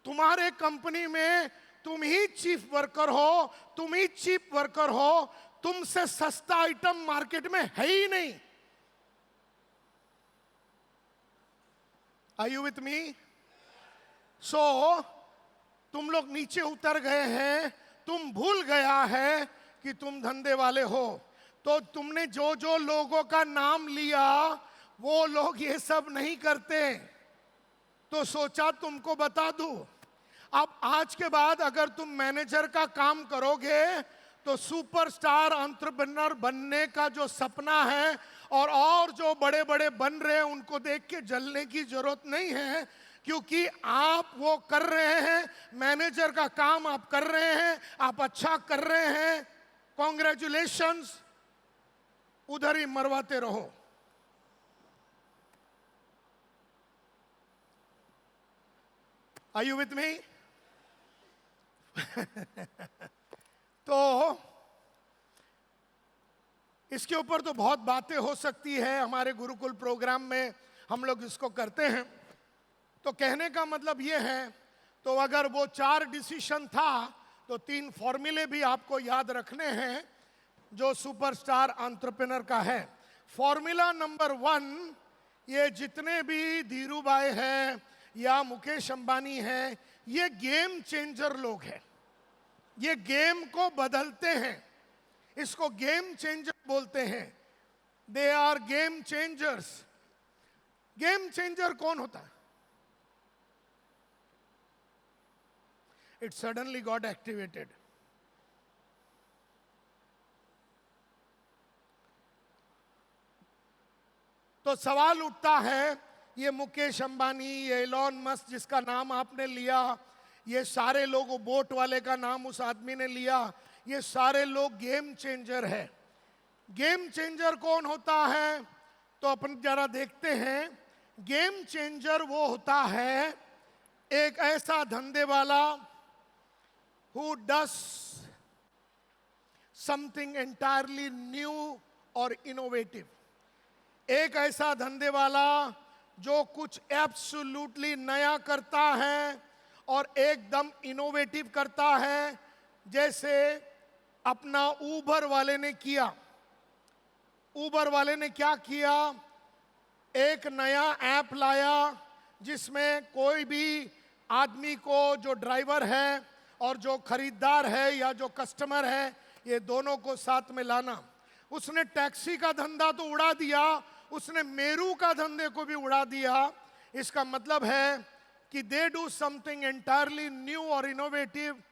[SPEAKER 4] तुम्हारे कंपनी में तुम ही चीफ वर्कर हो, तुम ही चीप वर्कर हो, तुमसे सस्ता आइटम मार्केट में है ही नहीं। Are you with me? So तुम लोग नीचे उतर गए हैं, तुम भूल गया है कि तुम धंधे वाले हो। तो तुमने जो जो लोगों का नाम लिया वो लोग ये सब नहीं करते, तो सोचा तुमको बता दूं। अब आज के बाद अगर तुम मैनेजर का काम करोगे तो सुपरस्टार एंटरप्रेन्योर बनने का जो सपना है और जो बड़े बड़े बन रहे हैं उनको देख के जलने की जरूरत नहीं है, क्योंकि आप वो कर रहे हैं, मैनेजर का काम आप कर रहे हैं, आप अच्छा कर रहे हैं, कॉन्ग्रेचुलेशंस, उधर ही मरवाते रहो। Are you with me? तो इसके ऊपर तो बहुत बातें हो सकती है, हमारे गुरुकुल प्रोग्राम में हम लोग इसको करते हैं। तो कहने का मतलब ये है, तो अगर वो 4 डिसीजन था तो 3 फॉर्मूले भी आपको याद रखने हैं जो सुपरस्टार एंटरप्रेन्योर का है। फॉर्मूला नंबर 1, ये जितने भी धीरू भाई हैं या मुकेश अंबानी हैं, ये गेम चेंजर लोग हैं, ये गेम को बदलते हैं, इसको गेम चेंजर बोलते हैं। They are game changers. Game changer कौन होता है? It suddenly got activated. तो सवाल उठता है, ये मुकेश अंबानी, ये एलॉन मस्क जिसका नाम आपने लिया, ये सारे लोग, बोट वाले का नाम उस आदमी ने लिया, ये सारे लोग गेम चेंजर है। गेम चेंजर कौन होता है? तो अपन जरा देखते हैं। गेम चेंजर वो होता है एक ऐसा धंधे वाला who does something entirely new और innovative। एक ऐसा धंधे वाला जो कुछ एब्सोल्युटली नया करता है और एकदम इनोवेटिव करता है, जैसे अपना ऊबर वाले ने किया। ऊबर वाले ने क्या किया? एक नया ऐप लाया जिसमें कोई भी आदमी को, जो ड्राइवर है और जो खरीदार है या जो कस्टमर है, ये दोनों को साथ में लाना। उसने टैक्सी का धंधा तो उड़ा दिया, उसने मेरू का धंधे को भी उड़ा दिया। इसका मतलब है कि they do something entirely new और innovative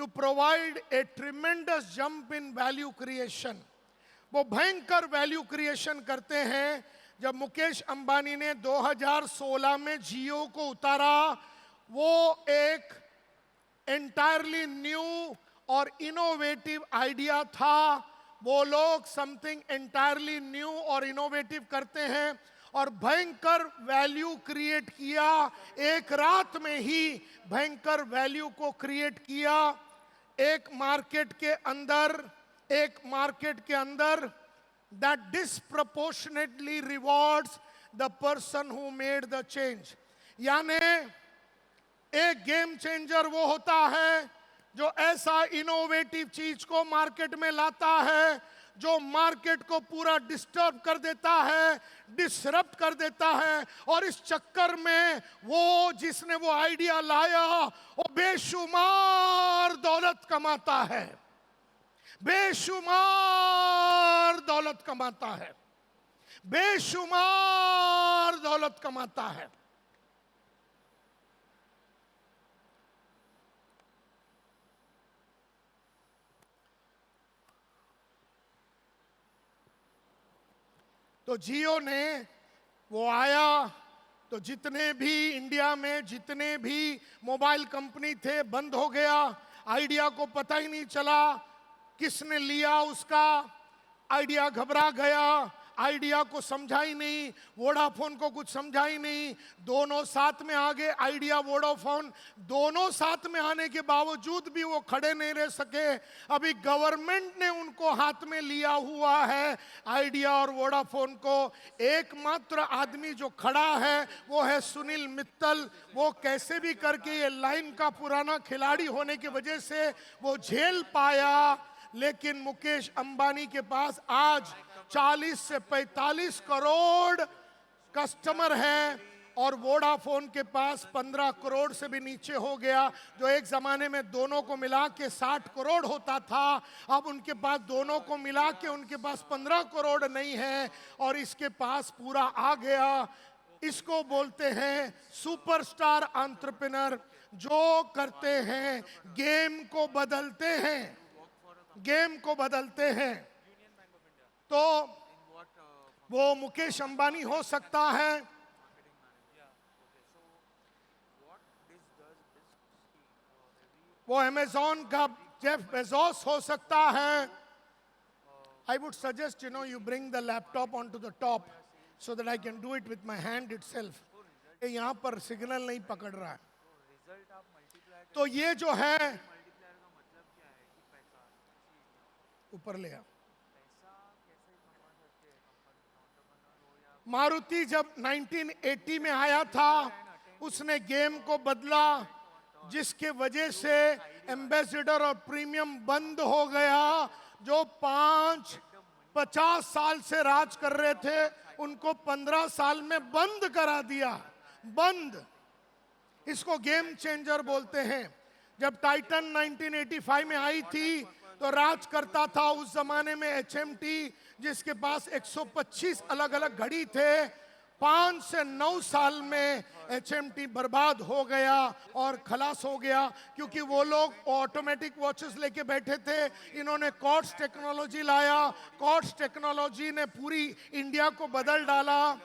[SPEAKER 4] to provide a tremendous jump in value creation. वो भयंकर वैल्यू क्रिएशन करते हैं. जब मुकेश अंबानी ने 2016 में जियो को उतारा, वो एक एंटायरली न्यू और इनोवेटिव आइडिया था. वो लोग समथिंग एंटायरली न्यू और इनोवेटिव करते हैं और भयंकर वैल्यू क्रिएट किया. एक रात में ही भयंकर वैल्यू को क्रिएट किया. एक मार्केट के अंदर that disproportionately rewards the person who made the change. यानी एक गेम चेंजर वो होता है जो ऐसा इनोवेटिव चीज को मार्केट में लाता है जो मार्केट को पूरा डिस्टर्ब कर देता है, डिसरप्ट कर देता है. और इस चक्कर में वो जिसने वो आइडिया लाया वो बेशुमार दौलत कमाता है, बेशुमार दौलत कमाता है, बेशुमार दौलत कमाता है. तो जियो ने वो आया तो जितने भी इंडिया में जितने भी मोबाइल कंपनी थे बंद हो गया. आइडिया को पता ही नहीं चला किसने लिया, उसका आइडिया घबरा गया, आइडिया को समझा ही नहीं, वोडाफोन को कुछ समझा ही नहीं. दोनों साथ में आ गए, आइडिया वोडाफोन, दोनों साथ में आने के बावजूद भी वो खड़े नहीं रह सके. अभी गवर्नमेंट ने उनको हाथ में लिया हुआ है आइडिया और वोडाफोन को. एकमात्र आदमी जो खड़ा है वो है सुनील मित्तल. वो कैसे भी करके ये लाइन का पुराना खिलाड़ी होने की वजह से वो झेल पाया. लेकिन मुकेश अंबानी के पास आज 40 से 45 करोड़ कस्टमर हैं और वोडाफोन के पास 15 करोड़ से भी नीचे हो गया. जो एक जमाने में दोनों को मिला के 60 करोड़ होता था, अब उनके पास दोनों को मिला के उनके पास 15 करोड़ नहीं है और इसके पास पूरा आ गया. इसको बोलते हैं सुपरस्टार एंटरप्रेन्योर. जो करते हैं गेम को बदलते हैं, गेम को बदलते हैं. तो वो मुकेश अंबानी हो सकता है, वो अमेज़न का जेफ बेजोस हो सकता है. I would suggest you bring the laptop onto the top so that I can do it with my hand itself. ये यहाँ पर सिग्नल नहीं पकड़ रहा है. तो ये जो है ऊपर ले आ. मारुति जब 1980 में आया था उसने गेम को बदला, जिसके वजह से एम्बेसडर और प्रीमियम बंद हो गया. जो 50 साल से राज कर रहे थे उनको 15 साल में बंद करा दिया. बंद. इसको गेम चेंजर बोलते हैं. जब टाइटन 1985 में आई थी तो राज करता था उस जमाने में एचएमटी, जिसके पास 125 अलग अलग घड़ी थे. 5 से 9 साल में एचएमटी बर्बाद हो गया और खलास हो गया, क्योंकि वो लोग ऑटोमेटिक वॉचेस लेके बैठे थे. इन्होंने कॉर्ड्स टेक्नोलॉजी लाया. कॉर्ड्स टेक्नोलॉजी ने पूरी इंडिया को बदल डाला.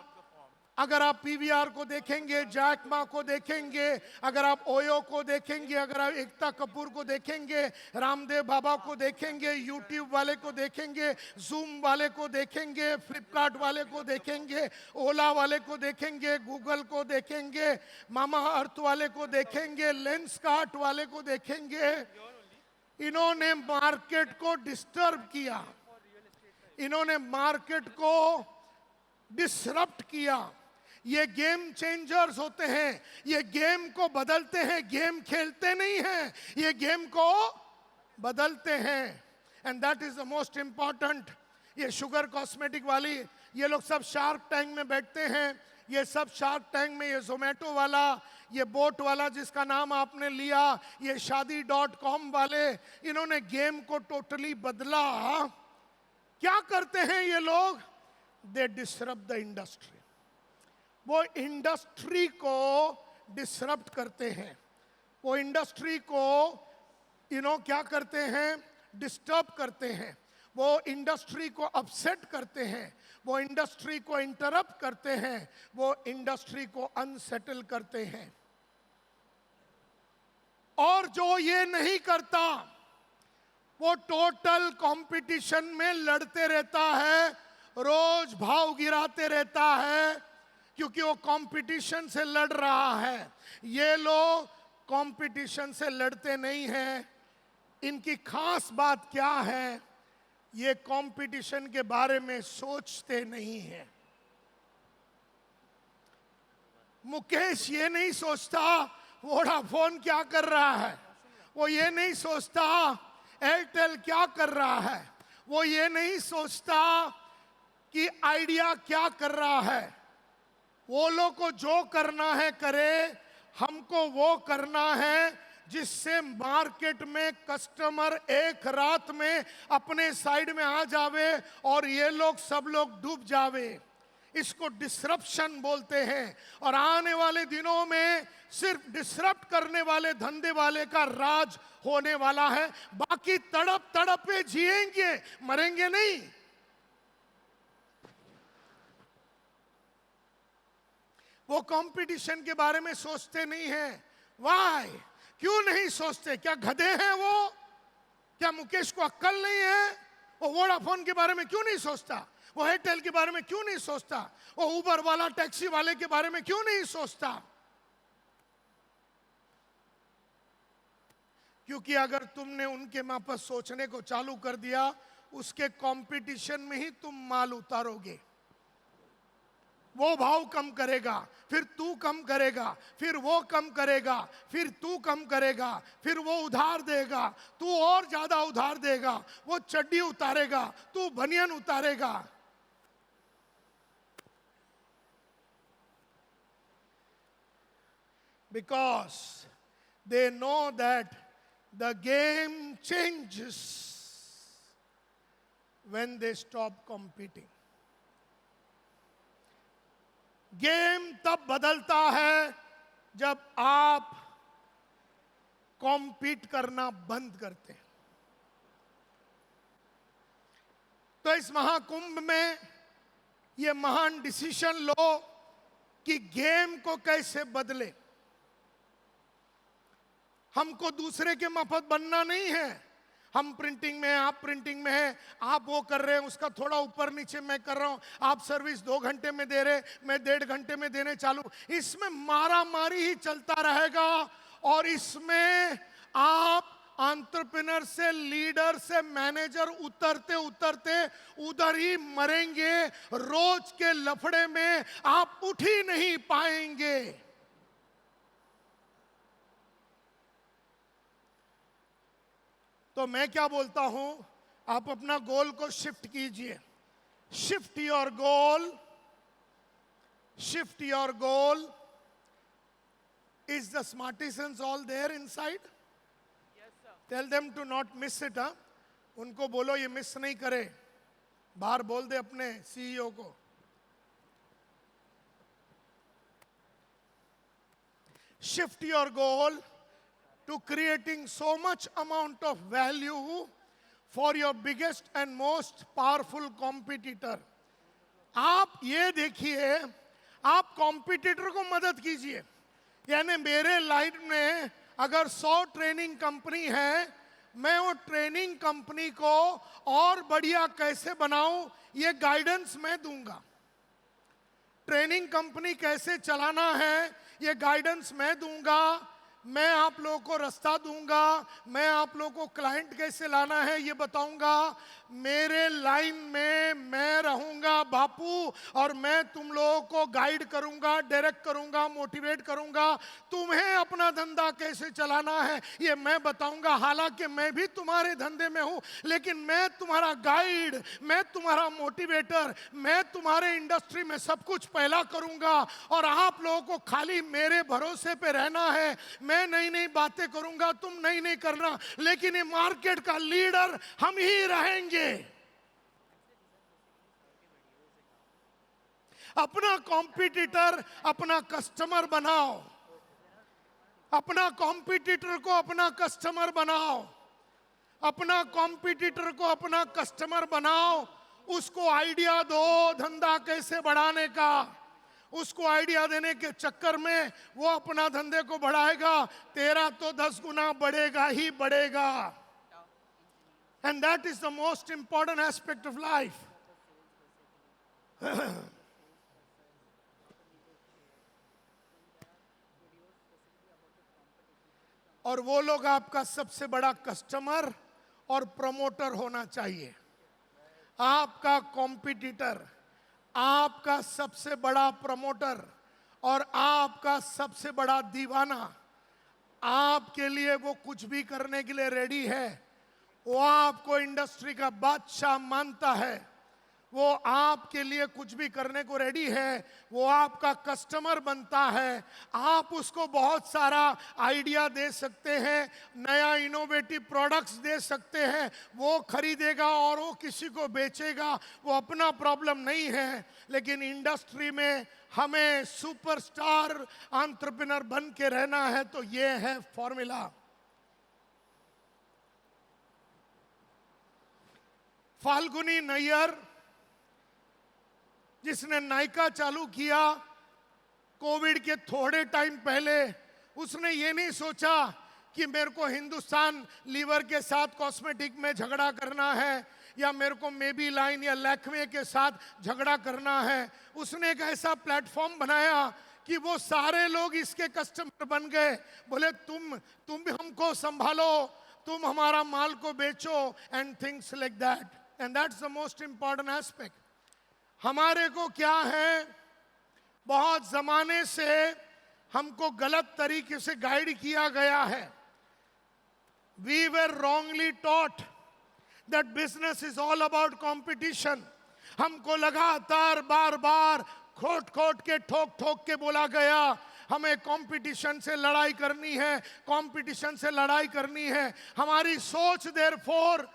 [SPEAKER 4] अगर आप पीवीआर को देखेंगे, जैक मा को देखेंगे, अगर आप ओयो को देखेंगे, अगर आप एकता कपूर को देखेंगे, रामदेव बाबा को देखेंगे, यूट्यूब वाले को देखेंगे, जूम वाले को देखेंगे, फ्लिपकार्ट वाले को देखेंगे, ओला वाले को देखेंगे, गूगल को देखेंगे, मामा अर्थ वाले को देखेंगे, लेंसकार्ट वाले को देखेंगे, इन्होंने मार्केट को डिस्टर्ब किया, इन्होंने मार्केट को डिसरप्ट किया. ये गेम चेंजर्स होते हैं, ये गेम को बदलते हैं, गेम खेलते नहीं हैं, ये गेम को बदलते हैं. And that is the most important. ये शुगर कॉस्मेटिक वाली, ये लोग सब शार्क टैंक में बैठते हैं. ये सब शार्क टैंक में, ये जोमेटो वाला, ये बोट वाला जिसका नाम आपने लिया, ये शादी.com वाले, इन्होंने गेम को टोटली बदला. क्या करते हैं ये लोग? दे डिसरप्ट द इंडस्ट्री. वो इंडस्ट्री को डिसरप्ट करते हैं, वो इंडस्ट्री को क्या करते हैं, डिस्टर्ब करते हैं, वो इंडस्ट्री को अपसेट करते हैं, वो इंडस्ट्री को इंटरप्ट करते हैं, वो इंडस्ट्री को अनसेटल करते हैं। और जो ये नहीं करता वो टोटल कंपटीशन में लड़ते रहता है, रोज भाव गिराते रहता है, क्योंकि वो कंपटीशन से लड़ रहा है। ये लोग कंपटीशन से लड़ते नहीं हैं। इनकी खास बात क्या है, ये कंपटीशन के बारे में सोचते नहीं हैं। मुकेश ये नहीं सोचता वोडाफोन क्या कर रहा है, वो ये नहीं सोचता एयरटेल क्या कर रहा है, वो ये नहीं सोचता कि आइडिया क्या कर रहा है। वो लोग को जो करना है करे, हमको वो करना है जिससे मार्केट में कस्टमर एक रात में अपने साइड में आ जावे और ये लोग सब लोग डूब जावे। इसको डिसरप्शन बोलते हैं। और आने वाले दिनों में सिर्फ डिसरप्ट करने वाले धंधे वाले का राज होने वाला है। बाकी तड़प तड़प पे जिएंगे, मरेंगे नहीं। वो कंपटीशन के बारे में सोचते नहीं है। वाई, क्यों नहीं सोचते? क्या गधे हैं वो? क्या मुकेश को अक्ल नहीं है? वो वोडाफोन के बारे में क्यों नहीं सोचता? वो एयरटेल के बारे में क्यों नहीं सोचता? वो उबर वाला, टैक्सी वाले के बारे में क्यों नहीं सोचता? क्योंकि अगर तुमने उनके मापस सोचने को चालू कर दिया, उसके कंपटीशन में ही तुम माल उतारोगे। वो भाव कम करेगा, फिर तू कम करेगा, फिर वो कम करेगा, फिर तू कम करेगा, फिर वो उधार देगा, तू और ज्यादा उधार देगा, वो चड्डी उतारेगा, तू बनियान उतारेगा। Because they know that the game changes when they stop competing. Game तब बदलता है जब आप कॉम्पीट करना बंद करते हैं। तो इस महाकुंभ में ये महान डिसीजन लो कि गेम को कैसे बदले। हमको दूसरे के माफत बनना नहीं है। हम प्रिंटिंग में हैं, आप प्रिंटिंग में हैं, आप वो कर रहे हैं, उसका थोड़ा ऊपर नीचे मैं कर रहा हूं। आप सर्विस 2 घंटे में दे रहे, मैं 1.5 घंटे में देने चालू। इसमें मारा मारी ही चलता रहेगा और इसमें आप एंटरप्रेन्योर से, लीडर से, मैनेजर उतरते उतरते उधर ही मरेंगे। रोज के लफड़े में आप उठ ही नहीं पाएंगे। तो मैं क्या बोलता हूं, आप अपना गोल को शिफ्ट कीजिए। Shift your goal, shift your goal. Is the smartisans all there inside? Tell them to not miss it. उनको बोलो ये मिस नहीं करे। बाहर बोल दे अपने सीईओ को। Shift your goal to creating so much amount of value for your biggest and most powerful competitor. आप ये देखिए, आप कॉम्पिटिटर को मदद कीजिए। यानी मेरे लाइन में अगर 100 ट्रेनिंग कंपनी है, मैं वो ट्रेनिंग कंपनी को और बढ़िया कैसे बनाऊं, ये गाइडेंस मैं दूंगा। ट्रेनिंग कंपनी कैसे चलाना है, ये गाइडेंस मैं दूंगा। मैं आप लोगों को रास्ता दूंगा। मैं आप लोगों को क्लाइंट कैसे लाना है ये बताऊंगा। मेरे लाइन में मैं रहूंगा बापू, और मैं तुम लोगों को गाइड करूंगा, डायरेक्ट करूंगा, मोटिवेट करूंगा। तुम्हें अपना धंधा कैसे चलाना है ये मैं बताऊंगा। हालांकि मैं भी तुम्हारे धंधे में हूं, लेकिन मैं तुम्हारा गाइड, मैं तुम्हारा मोटिवेटर, मैं तुम्हारे इंडस्ट्री में सब कुछ पहला करूंगा। और आप लोगों को खाली मेरे भरोसे पे रहना है। मैं नई नई बातें करूंगा, तुम नई नई करना, लेकिन ये मार्केट का लीडर हम ही रहेंगे। अपना कॉम्पिटिटर अपना कस्टमर बनाओ। अपना कॉम्पिटिटर को अपना कस्टमर बनाओ। अपना कॉम्पिटिटर को अपना कस्टमर बनाओ, उसको आइडिया दो धंधा कैसे बढ़ाने का। उसको आइडिया देने के चक्कर में वो अपना धंधे को बढ़ाएगा, तेरा तो 10 गुना बढ़ेगा ही बढ़ेगा। And that is the most important aspect of life. और वो लोग आपका सबसे बड़ा कस्टमर और प्रमोटर होना चाहिए। आपका कॉम्पिटिटर आपका सबसे बड़ा प्रमोटर और आपका सबसे बड़ा दीवाना। आपके लिए वो कुछ भी करने के लिए रेडी है। वो आपको इंडस्ट्री का बादशाह मानता है। वो आपके लिए कुछ भी करने को रेडी है। वो आपका कस्टमर बनता है। आप उसको बहुत सारा आइडिया दे सकते हैं, नया इनोवेटिव प्रोडक्ट्स दे सकते हैं, वो खरीदेगा और वो किसी को बेचेगा, वो अपना प्रॉब्लम नहीं है। लेकिन इंडस्ट्री में हमें सुपरस्टार एंटरप्रेन्योर बन के रहना है, तो ये है फॉर्मूला। फाल्गुनी नैयर जिसने नायका चालू किया कोविड के थोड़े टाइम पहले, उसने ये नहीं सोचा कि मेरे को हिंदुस्तान लीवर के साथ कॉस्मेटिक में झगड़ा करना है या मेरे को मेबी लाइन या लैक्मे के साथ झगड़ा करना है। उसने एक ऐसा प्लेटफॉर्म बनाया कि वो सारे लोग इसके कस्टमर बन गए। बोले तुम भी हमको संभालो, तुम हमारा माल को बेचो and things like that. And that's the most important aspect. हमारे को क्या है, बहुत जमाने से हमको गलत तरीके से गाइड किया गया है। We were wrongly taught that business is all about competition. हमको लगातार बार बार खोट खोट के ठोक के बोला गया हमें कंपटीशन से लड़ाई करनी है, कंपटीशन से लड़ाई करनी है। हमारी सोच देयरफॉर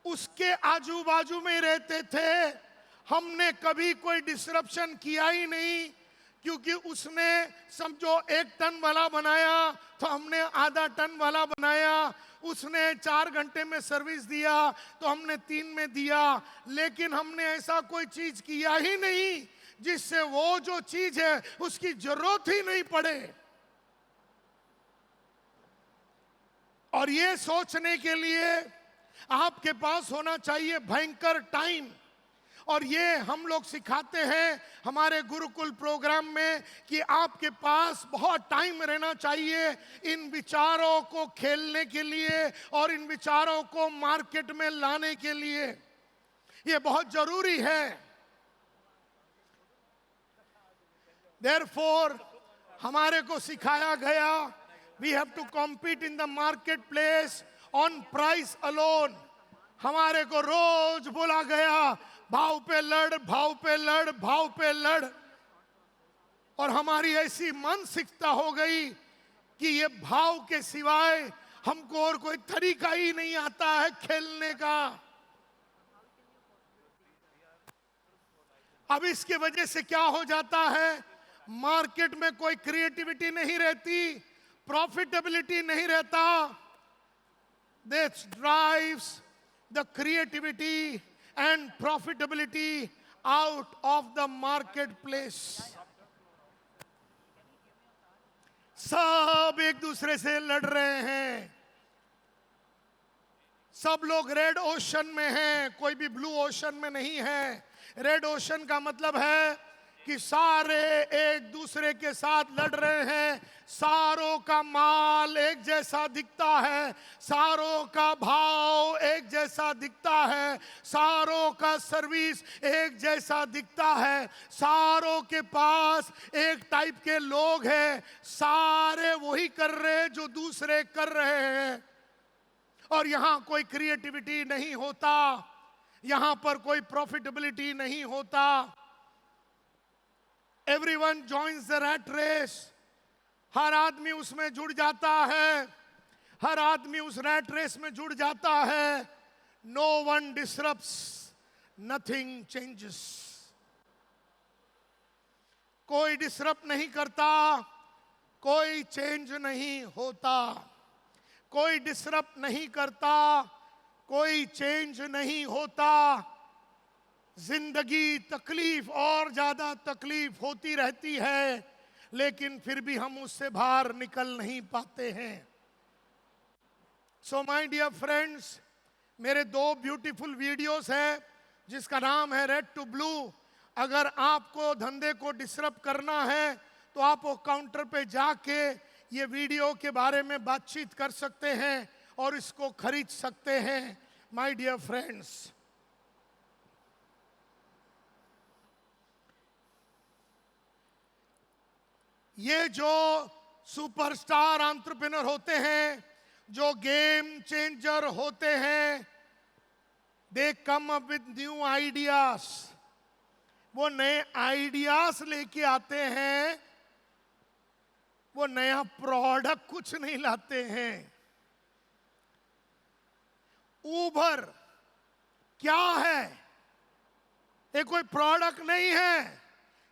[SPEAKER 4] उसके आजू बाजू में रहते थे। हमने कभी कोई डिसरप्शन किया ही नहीं, क्योंकि उसने समझो 1 टन वाला बनाया तो हमने आधा टन वाला बनाया। उसने 4 घंटे में सर्विस दिया तो हमने 3 में दिया। लेकिन हमने ऐसा कोई चीज किया ही नहीं जिससे वो जो चीज है उसकी जरूरत ही नहीं पड़े। और ये सोचने के लिए आपके पास होना चाहिए भयंकर टाइम। और ये हम लोग सिखाते हैं हमारे गुरुकुल प्रोग्राम में कि आपके पास बहुत टाइम रहना चाहिए इन विचारों को खेलने के लिए और इन विचारों को मार्केट में लाने के लिए। ये बहुत जरूरी है। Therefore, हमारे को सिखाया गया we have to compete in the marketplace on price alone। हमारे को रोज बोला गया भाव पे लड़, भाव पे लड़, भाव पे लड़। और हमारी ऐसी मानसिकता हो गई कि ये भाव के सिवाय हमको और कोई तरीका ही नहीं आता है खेलने का। अब इसके वजह से क्या हो जाता है, मार्केट में कोई क्रिएटिविटी नहीं रहती, प्रॉफिटेबिलिटी नहीं रहता। This drives the creativity and profitability out of the marketplace। सब एक दूसरे से लड़ रहे हैं। सब लोग रेड ओशन में हैं, कोई भी ब्लू ओशन में नहीं है। रेड ओशन का मतलब है कि सारे एक दूसरे के साथ लड़ रहे हैं। सारों का माल एक जैसा दिखता है, सारों का भाव एक जैसा दिखता है, सारों का सर्विस एक जैसा दिखता है, सारों के पास एक टाइप के लोग हैं। सारे वही कर रहे हैं जो दूसरे कर रहे हैं। और यहां कोई क्रिएटिविटी नहीं होता, यहां पर कोई प्रॉफिटेबिलिटी नहीं होता। Everyone joins the rat race। हर आदमी उसमें जुड़ जाता है, हर आदमी उस रैट रेस में जुड़ जाता है। No one disrupts, nothing changes। कोई डिसरप्ट नहीं करता, कोई चेंज नहीं होता। कोई डिसरप्ट नहीं करता, कोई चेंज नहीं होता, जिंदगी तकलीफ और ज्यादा तकलीफ होती रहती है, लेकिन फिर भी हम उससे बाहर निकल नहीं पाते हैं। सो माय डियर फ्रेंड्स, मेरे 2 ब्यूटीफुल वीडियोस हैं जिसका नाम है रेड टू ब्लू। अगर आपको धंधे को डिसरप्ट करना है तो आप वो काउंटर पे जाके ये वीडियो के बारे में बातचीत कर सकते हैं और इसको खरीद सकते हैं। माय डियर फ्रेंड्स, ये जो सुपरस्टार एंटरप्रेन्योर होते हैं, जो गेम चेंजर होते हैं, they come up with new ideas. वो नए आइडियाज लेके आते हैं, वो नया प्रोडक्ट कुछ नहीं लाते हैं। उबर क्या है? ये कोई प्रोडक्ट नहीं है,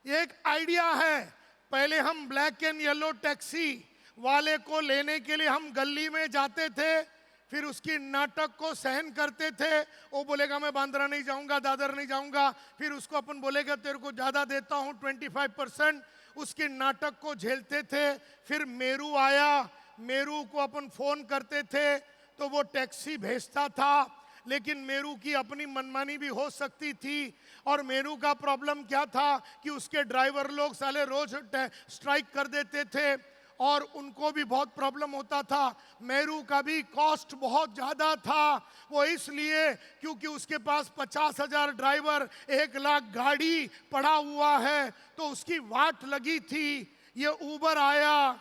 [SPEAKER 4] ये एक आइडिया है। पहले हम ब्लैक एंड येलो टैक्सी वाले को लेने के लिए हम गली में जाते थे, फिर उसकी नाटक को सहन करते थे। वो बोलेगा मैं बांद्रा नहीं जाऊंगा, दादर नहीं जाऊंगा, फिर उसको अपन बोलेगा तेरे को ज्यादा देता हूं 25%, उसके नाटक को झेलते थे। फिर मेरू आया, मेरू को अपन फोन करते थे तो वो टैक्सी भेजता था, लेकिन मेरू की अपनी मनमानी भी हो सकती थी। और मेरू का प्रॉब्लम क्या था कि उसके ड्राइवर लोग साले रोज स्ट्राइक कर देते थे और उनको भी बहुत प्रॉब्लम होता था। मेरू का भी कॉस्ट बहुत ज़्यादा था, वो इसलिए क्योंकि उसके पास 50,000 ड्राइवर, 1 लाख गाड़ी पड़ा हुआ है, तो उसकी वाट लगी थी। ये ऊबर आया,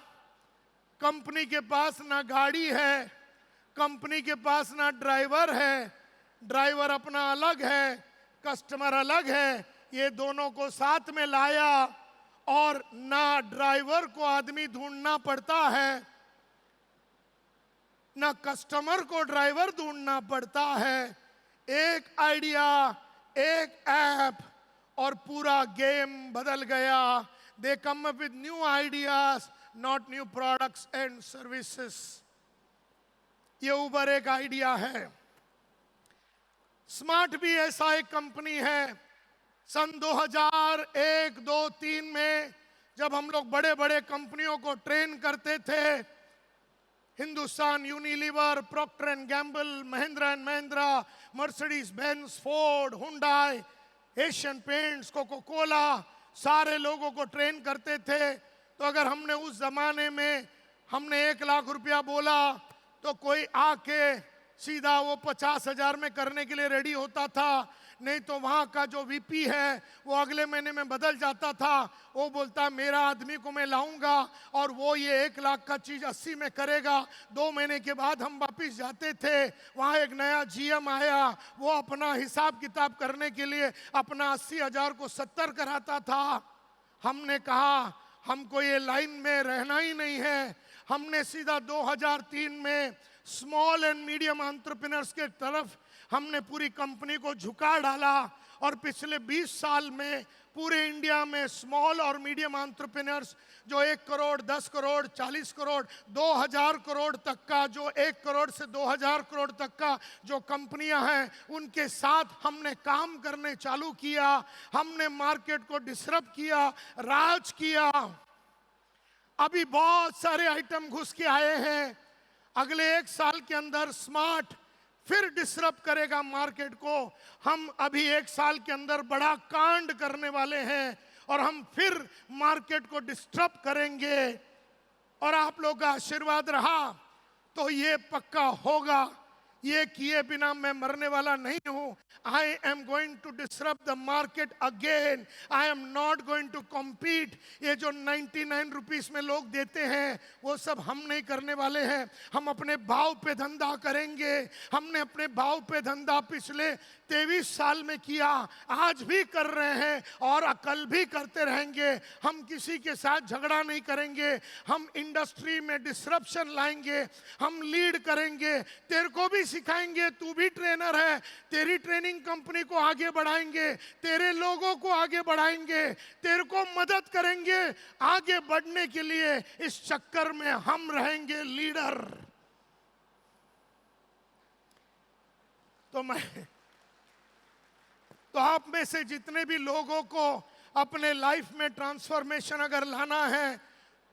[SPEAKER 4] कंपनी के पास ना गाड़ी है, कंपनी के पास ना ड्राइवर है, ड्राइवर अपना अलग है, कस्टमर अलग है। ये दोनों को साथ में लाया और ना ड्राइवर को आदमी ढूंढना पड़ता है, ना कस्टमर को ड्राइवर ढूंढना पड़ता है। एक आइडिया, एक ऐप और पूरा गेम बदल गया। They come up with new ideas, not new products and services. ये उबर एक आइडिया है। स्मार्ट भी ऐसा एक कंपनी है। सन 2001, 2, 3 में जब हम लोग बड़े बड़े कंपनियों को ट्रेन करते थे, Hindustan Unilever, Procter and Gamble, Mahindra and Mahindra, Mercedes Benz, Ford, Hyundai, Asian Paints, Coca Cola, सारे लोगों को ट्रेन करते थे। तो अगर हमने उस जमाने में हमने 1 लाख रुपया बोला तो कोई आके सीधा वो 50,000 में करने के लिए रेडी होता था। नहीं तो वहाँ का जो वीपी है वो अगले महीने में बदल जाता था। वो बोलता मेरा आदमी को मैं लाऊंगा और वो ये 1 लाख का चीज़ 80 में करेगा। 2 महीने के बाद हम वापस जाते थे, वहाँ एक नया जीएम आया, वो अपना हिसाब किताब करने के लिए अपना 80,000 को 70 कराता था। हमने कहा हमको ये लाइन में रहना ही नहीं है। हमने सीधा 2003 में स्मॉल एंड मीडियम एंटरप्रेन्योर्स के तरफ हमने पूरी कंपनी को झुका डाला और पिछले 20 साल में पूरे इंडिया में स्मॉल और मीडियम एंटरप्रेन्योर्स जो 1 करोड़, 10 करोड़, 40 करोड़, 2000 करोड़ तक का, जो 1 करोड़ से 2000 करोड़ तक का जो कंपनियां हैं, उनके साथ हमने काम करने चालू किया। हमने मार्केट को डिसरप्ट किया, राज किया। अभी बहुत सारे आइटम घुस के आए हैं। अगले 1 साल के अंदर स्मार्ट फिर डिसरप्ट करेगा मार्केट को। हम अभी 1 साल के अंदर बड़ा कांड करने वाले हैं और हम फिर मार्केट को डिस्टर्ब करेंगे। और आप लोगों का आशीर्वाद रहा तो ये पक्का होगा। ये किए बिना मैं मरने वाला नहीं हूं। I am going to disrupt the market again. I am not going to compete. ये जो 99 रुपीस में लोग देते हैं वो सब हम नहीं करने वाले हैं। हम अपने भाव पे धंधा करेंगे। हमने अपने भाव पे धंधा पिछले 23 साल में किया, आज भी कर रहे हैं और कल भी करते रहेंगे। हम किसी के साथ झगड़ा नहीं करेंगे। हम इंडस्ट्री में डिसरप्शन लाएंगे, हम लीड करेंगे। तेरे को भी सिखाएंगे, तू भी ट्रेनर है, तेरी ट्रेनिंग कंपनी को आगे बढ़ाएंगे, तेरे लोगों को आगे बढ़ाएंगे, तेरे को मदद करेंगे आगे बढ़ने के लिए। इस चक्कर में हम रहेंगे लीडर। तो आप में से जितने भी लोगों को अपने लाइफ में ट्रांसफॉर्मेशन अगर लाना है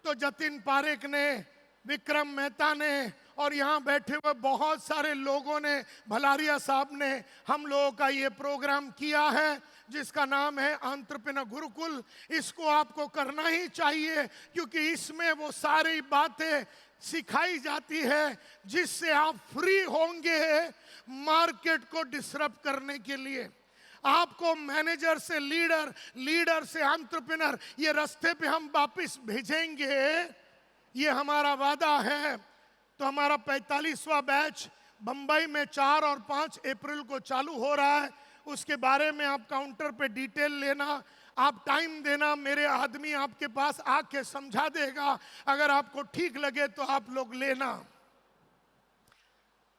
[SPEAKER 4] तो जतिन पारेख ने, विक्रम मेहता ने और यहाँ बैठे हुए बहुत सारे लोगों ने, भलारिया साहब ने हम लोगों का ये प्रोग्राम किया है जिसका नाम है एंटरप्रेन्योर गुरुकुल। इसको आपको करना ही चाहिए क्योंकि इसमें वो सारी बातें सिखाई जाती है जिससे आप फ्री होंगे मार्केट को डिसरप्ट करने के लिए। आपको मैनेजर से लीडर, लीडर से एंटरप्रेन्योर, ये रास्ते पे हम वापस भेजेंगे, ये हमारा वादा है। तो हमारा 45वां बैच बंबई में 4 और 5 अप्रैल को चालू हो रहा है। उसके बारे में आप काउंटर पे डिटेल लेना, आप टाइम देना, मेरे आदमी आपके पास आके समझा देगा। अगर आपको ठीक लगे तो आप लोग लेना।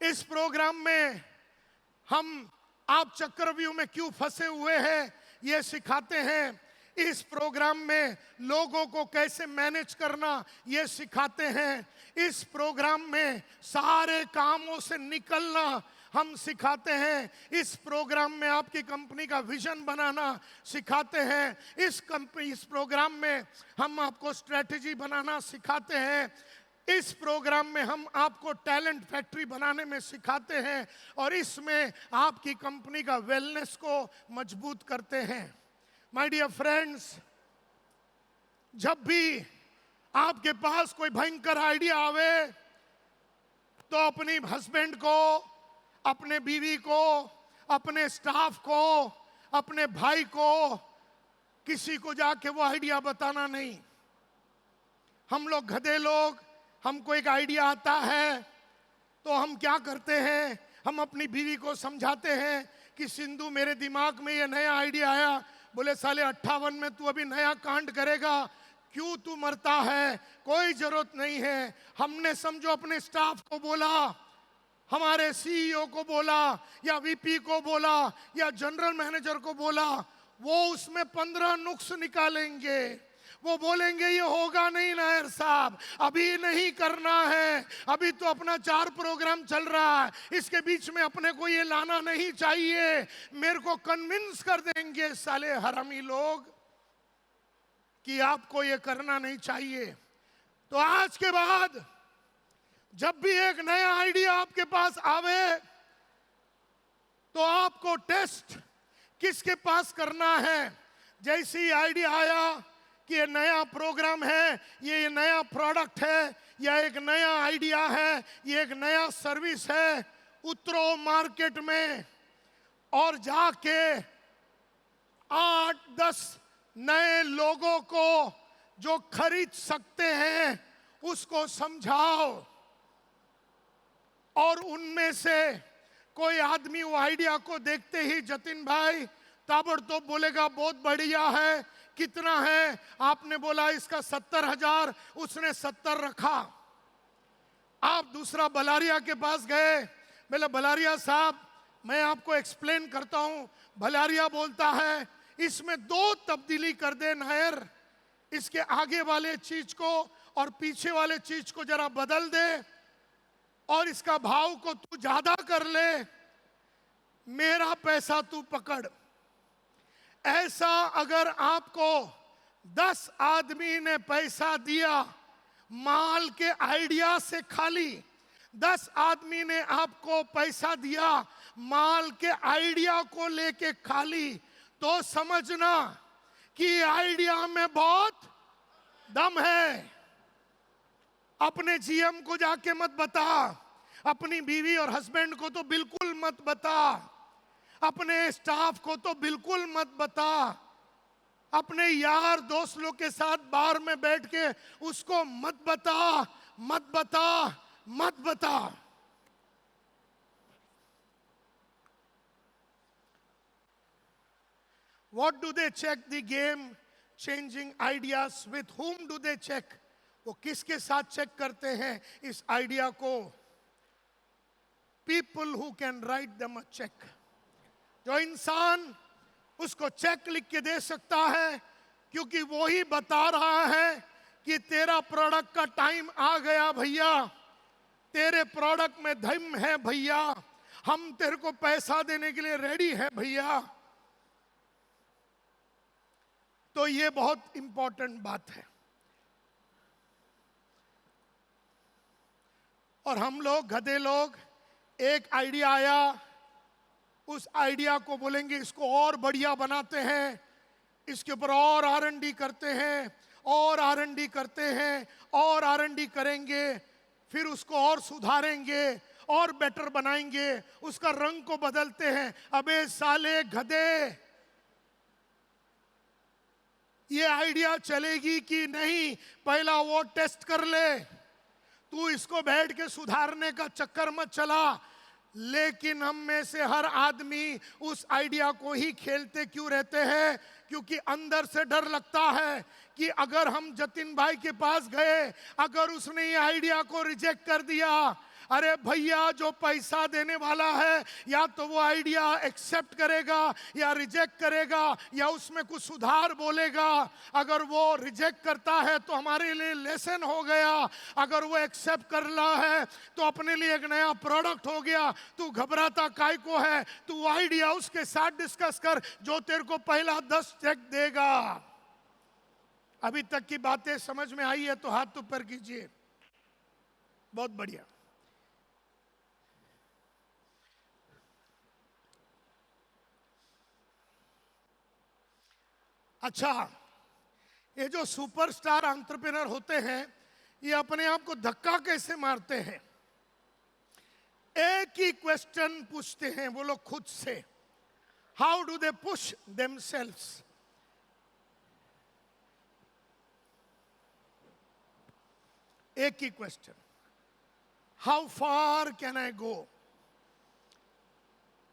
[SPEAKER 4] इस प्रोग्राम में हम आप चक्रव्यूह में क्यों फंसे हुए हैं ये सिखाते हैं। इस प्रोग्राम में लोगों को कैसे मैनेज करना ये सिखाते हैं। इस प्रोग्राम में सारे कामों से निकलना हम सिखाते हैं। इस प्रोग्राम में आपकी कंपनी का विजन बनाना सिखाते हैं। इस प्रोग्राम में हम आपको स्ट्रेटेजी बनाना सिखाते हैं। इस प्रोग्राम में हम आपको टैलेंट फैक्ट्री बनाने में सिखाते हैं और इसमें आपकी कंपनी का वेलनेस को मजबूत करते हैं। माय डियर फ्रेंड्स, जब भी आपके पास कोई भयंकर आइडिया आवे तो अपनी हस्बैंड को, अपने बीवी को, अपने स्टाफ को, अपने भाई को, किसी को जाके वो आइडिया बताना नहीं। हम लोग गधे लोग, हमको एक आइडिया आता है तो हम क्या करते हैं, हम अपनी बीवी को समझाते हैं कि सिंधु मेरे दिमाग में ये नया आइडिया आया। बोले साले 58 में तू अभी नया कांड करेगा, क्यों तू मरता है, कोई जरूरत नहीं है। हमने समझो अपने स्टाफ को बोला, हमारे सीईओ को बोला या वीपी को बोला या जनरल मैनेजर को बोला, वो उसमें 15 नुक्स निकालेंगे। वो बोलेंगे ये होगा नहीं नायर साहब, अभी नहीं करना है, अभी तो अपना 4 प्रोग्राम चल रहा है, इसके बीच में अपने को ये लाना नहीं चाहिए। मेरे को कन्विंस कर देंगे साले हरामी लोग कि आपको ये करना नहीं चाहिए। तो आज के बाद जब भी एक नया आइडिया आपके पास आवे तो आपको टेस्ट किसके पास करना है। जैसे ही आइडिया आया कि ये नया प्रोग्राम है, ये नया प्रोडक्ट है, या एक नया आइडिया है, ये एक नया सर्विस है, उतरो मार्केट में और जाके 8-10 नए लोगों को जो खरीद सकते हैं उसको समझाओ और उनमें से कोई आदमी वो आइडिया को देखते ही जतिन भाई ताबड़तोड़ बोलेगा बहुत बढ़िया है, कितना है, आपने बोला इसका 70,000, उसने 70 रखा। आप दूसरा बलारिया के पास गए, बोले बलारिया साहब मैं आपको एक्सप्लेन करता हूं। बलारिया बोलता है इसमें 2 तब्दीली कर दे नायर, इसके आगे वाले चीज को और पीछे वाले चीज को जरा बदल दे और इसका भाव को तू ज्यादा कर ले, मेरा पैसा तू पकड़। ऐसा अगर आपको 10 आदमी ने पैसा दिया माल के आइडिया से खाली, 10 आदमी ने आपको पैसा दिया माल के आइडिया को लेके खाली, तो समझना कि आइडिया में बहुत दम है। अपने जीएम को जाके मत बता, अपनी बीवी और हस्बैंड को तो बिल्कुल मत बता, अपने स्टाफ को तो बिल्कुल मत बता, अपने यार दोस्त लोग के साथ बार में बैठ के उसको मत बता, मत बता, मत बता। What do they check the game changing ideas? With whom do they check? वो किसके साथ चेक करते हैं इस आइडिया को? People who can write them a check. जो इंसान उसको चेक लिख के दे सकता है, क्योंकि वो ही बता रहा है कि तेरा प्रोडक्ट का टाइम आ गया भैया, तेरे प्रोडक्ट में दम है भैया, हम तेरे को पैसा देने के लिए रेडी है भैया, तो ये बहुत इंपॉर्टेंट बात है। और हम लोग गधे लोग, एक आइडिया आया, उस आइडिया को बोलेंगे इसको और बढ़िया बनाते हैं, इसके ऊपर और R&D करते हैं, और R&D करते हैं, और R&D करेंगे, फिर उसको और सुधारेंगे और बेटर बनाएंगे, उसका रंग को बदलते हैं। अबे साले गधे, ये आइडिया चलेगी कि नहीं पहला वो टेस्ट कर ले। तू इसको बैठ के सुधारने का चक्कर मत चला। लेकिन हम में से हर आदमी उस आइडिया को ही खेलते क्यों रहते हैं? क्योंकि अंदर से डर लगता है कि अगर हम जतिन भाई के पास गए, अगर उसने ये आइडिया को रिजेक्ट कर दिया, अरे भैया जो पैसा देने वाला है या तो वो आइडिया एक्सेप्ट करेगा या रिजेक्ट करेगा या उसमें कुछ सुधार बोलेगा। अगर वो रिजेक्ट करता है तो हमारे लिए लेसन हो गया, अगर वो एक्सेप्ट कर रहा है तो अपने लिए एक नया प्रोडक्ट हो गया। तू घबराता काय को है? तू आइडिया उसके साथ डिस्कस कर जो तेरे को पहला 10 चेक देगा। अभी तक की बातें समझ में आई है तो हाथ ऊपर कीजिए। बहुत बढ़िया। अच्छा, ये जो सुपरस्टार एंटरप्रेन्योर होते हैं, ये अपने आप को धक्का कैसे मारते हैं? एक ही क्वेश्चन पूछते हैं वो लोग खुद से, how do they push themselves? एक ही question, how far can I go?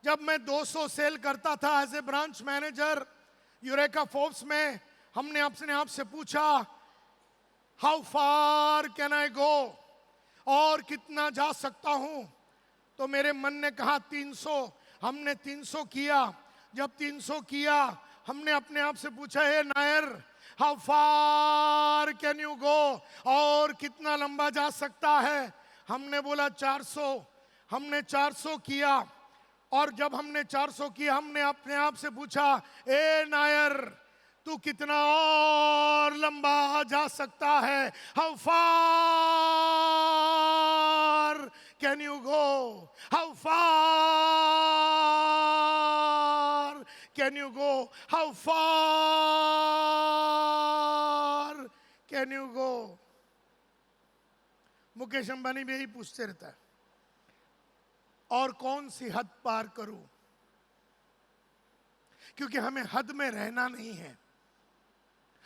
[SPEAKER 4] जब मैं 200 सेल करता था as a branch manager Eureka Forbes में, हमने अपने आप से पूछा हाउ फार कैन आई गो, और कितना जा सकता हूं? तो मेरे मन ने कहा 300। हमने 300 किया। जब 300 किया, हमने अपने आप से पूछा, hey Nair, how far can you go, और कितना लंबा जा सकता है? हमने बोला 400। हमने 400 किया, और जब हमने 400 किया, हमने अपने आप से पूछा, ए नायर, तू कितना और लंबा जा सकता है? How far can you go, how far can you go, how far can you गो? मुकेश अंबानी भी यही पूछते रहता है, और कौन सी हद पार करूं? क्योंकि हमें हद में रहना नहीं है,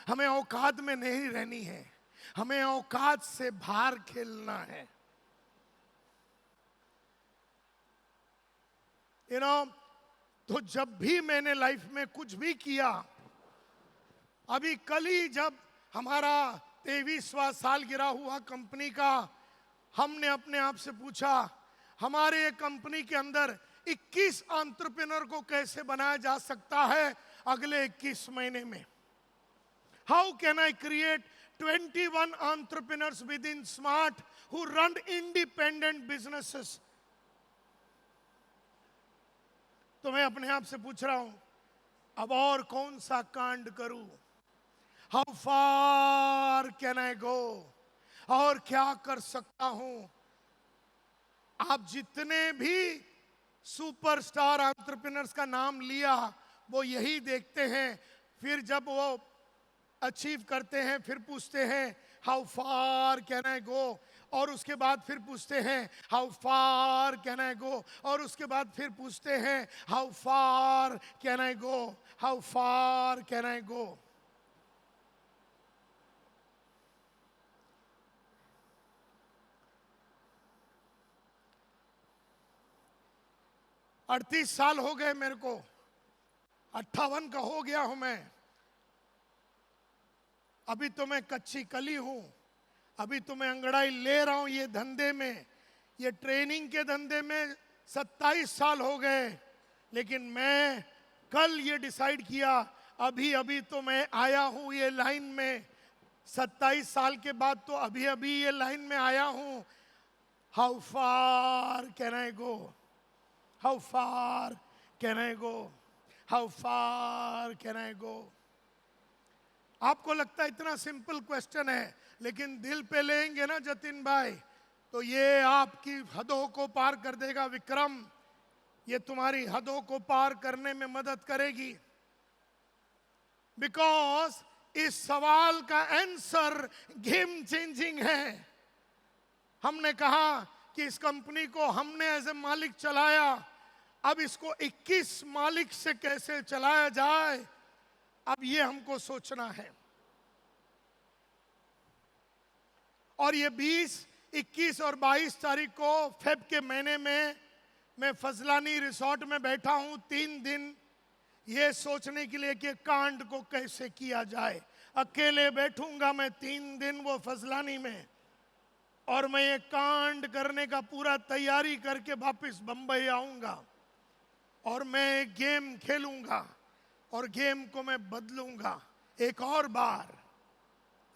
[SPEAKER 4] हमें औकात में नहीं रहनी है, हमें औकात से बाहर खेलना है। तो जब भी मैंने लाइफ में कुछ भी किया, अभी कल ही जब हमारा 23वां सालगिरह हुआ कंपनी का, हमने अपने आप से पूछा, हमारे कंपनी के अंदर 21 एंटरप्रेन्योर को कैसे बनाया जा सकता है अगले 21 महीने में? How can I create 21 entrepreneurs with in smart who run independent businesses? तो मैं अपने आप से पूछ रहा हूं, अब और कौन सा कांड करूं? हाउ फार कैन आई गो, और क्या कर सकता हूं? आप जितने भी सुपरस्टार एंटरप्रेन्योर्स का नाम लिया, वो यही देखते हैं। फिर जब वो अचीव करते हैं, फिर पूछते हैं हाउ फार कैन आई गो, और उसके बाद फिर पूछते हैं हाउ फार कैन आई गो, और उसके बाद फिर पूछते हैं how far can I go, how far can I go? अड़तीस साल हो गए मेरे को, 58 का हो गया हूं मैं। अभी तो मैं कच्ची कली हूं, अभी तो मैं अंगड़ाई ले रहा हूं ये धंधे में, ये ट्रेनिंग के धंधे में 27 साल हो गए। लेकिन मैं कल ये डिसाइड किया, अभी अभी तो मैं आया हूं ये लाइन में, 27 साल के बाद तो अभी अभी ये लाइन में आया हूं। How far can I go, how far can I go, how far can I go. आपको लगता है इतना सिंपल क्वेश्चन है, लेकिन दिल पे लेंगे ना जतिन भाई, तो ये आपकी हदों को पार कर देगा। विक्रम, ये तुम्हारी हदों को पार करने में मदद करेगी, बिकॉज इस सवाल का आंसर गेम चेंजिंग है। हमने कहा कि इस कंपनी को हमने एज ए मालिक चलाया, अब इसको 21 मालिक से कैसे चलाया जाए, अब ये हमको सोचना है। और ये 20, 21 और 22 तारीख को फेब के महीने में मैं फजलानी रिसोर्ट में बैठा हूं 3 दिन, ये सोचने के लिए कि कांड को कैसे किया जाए। अकेले बैठूंगा मैं 3 दिन वो फजलानी में, और मैं ये कांड करने का पूरा तैयारी करके वापस बंबई आऊंगा, और मैं गेम खेलूंगा और गेम को मैं बदलूंगा एक और बार।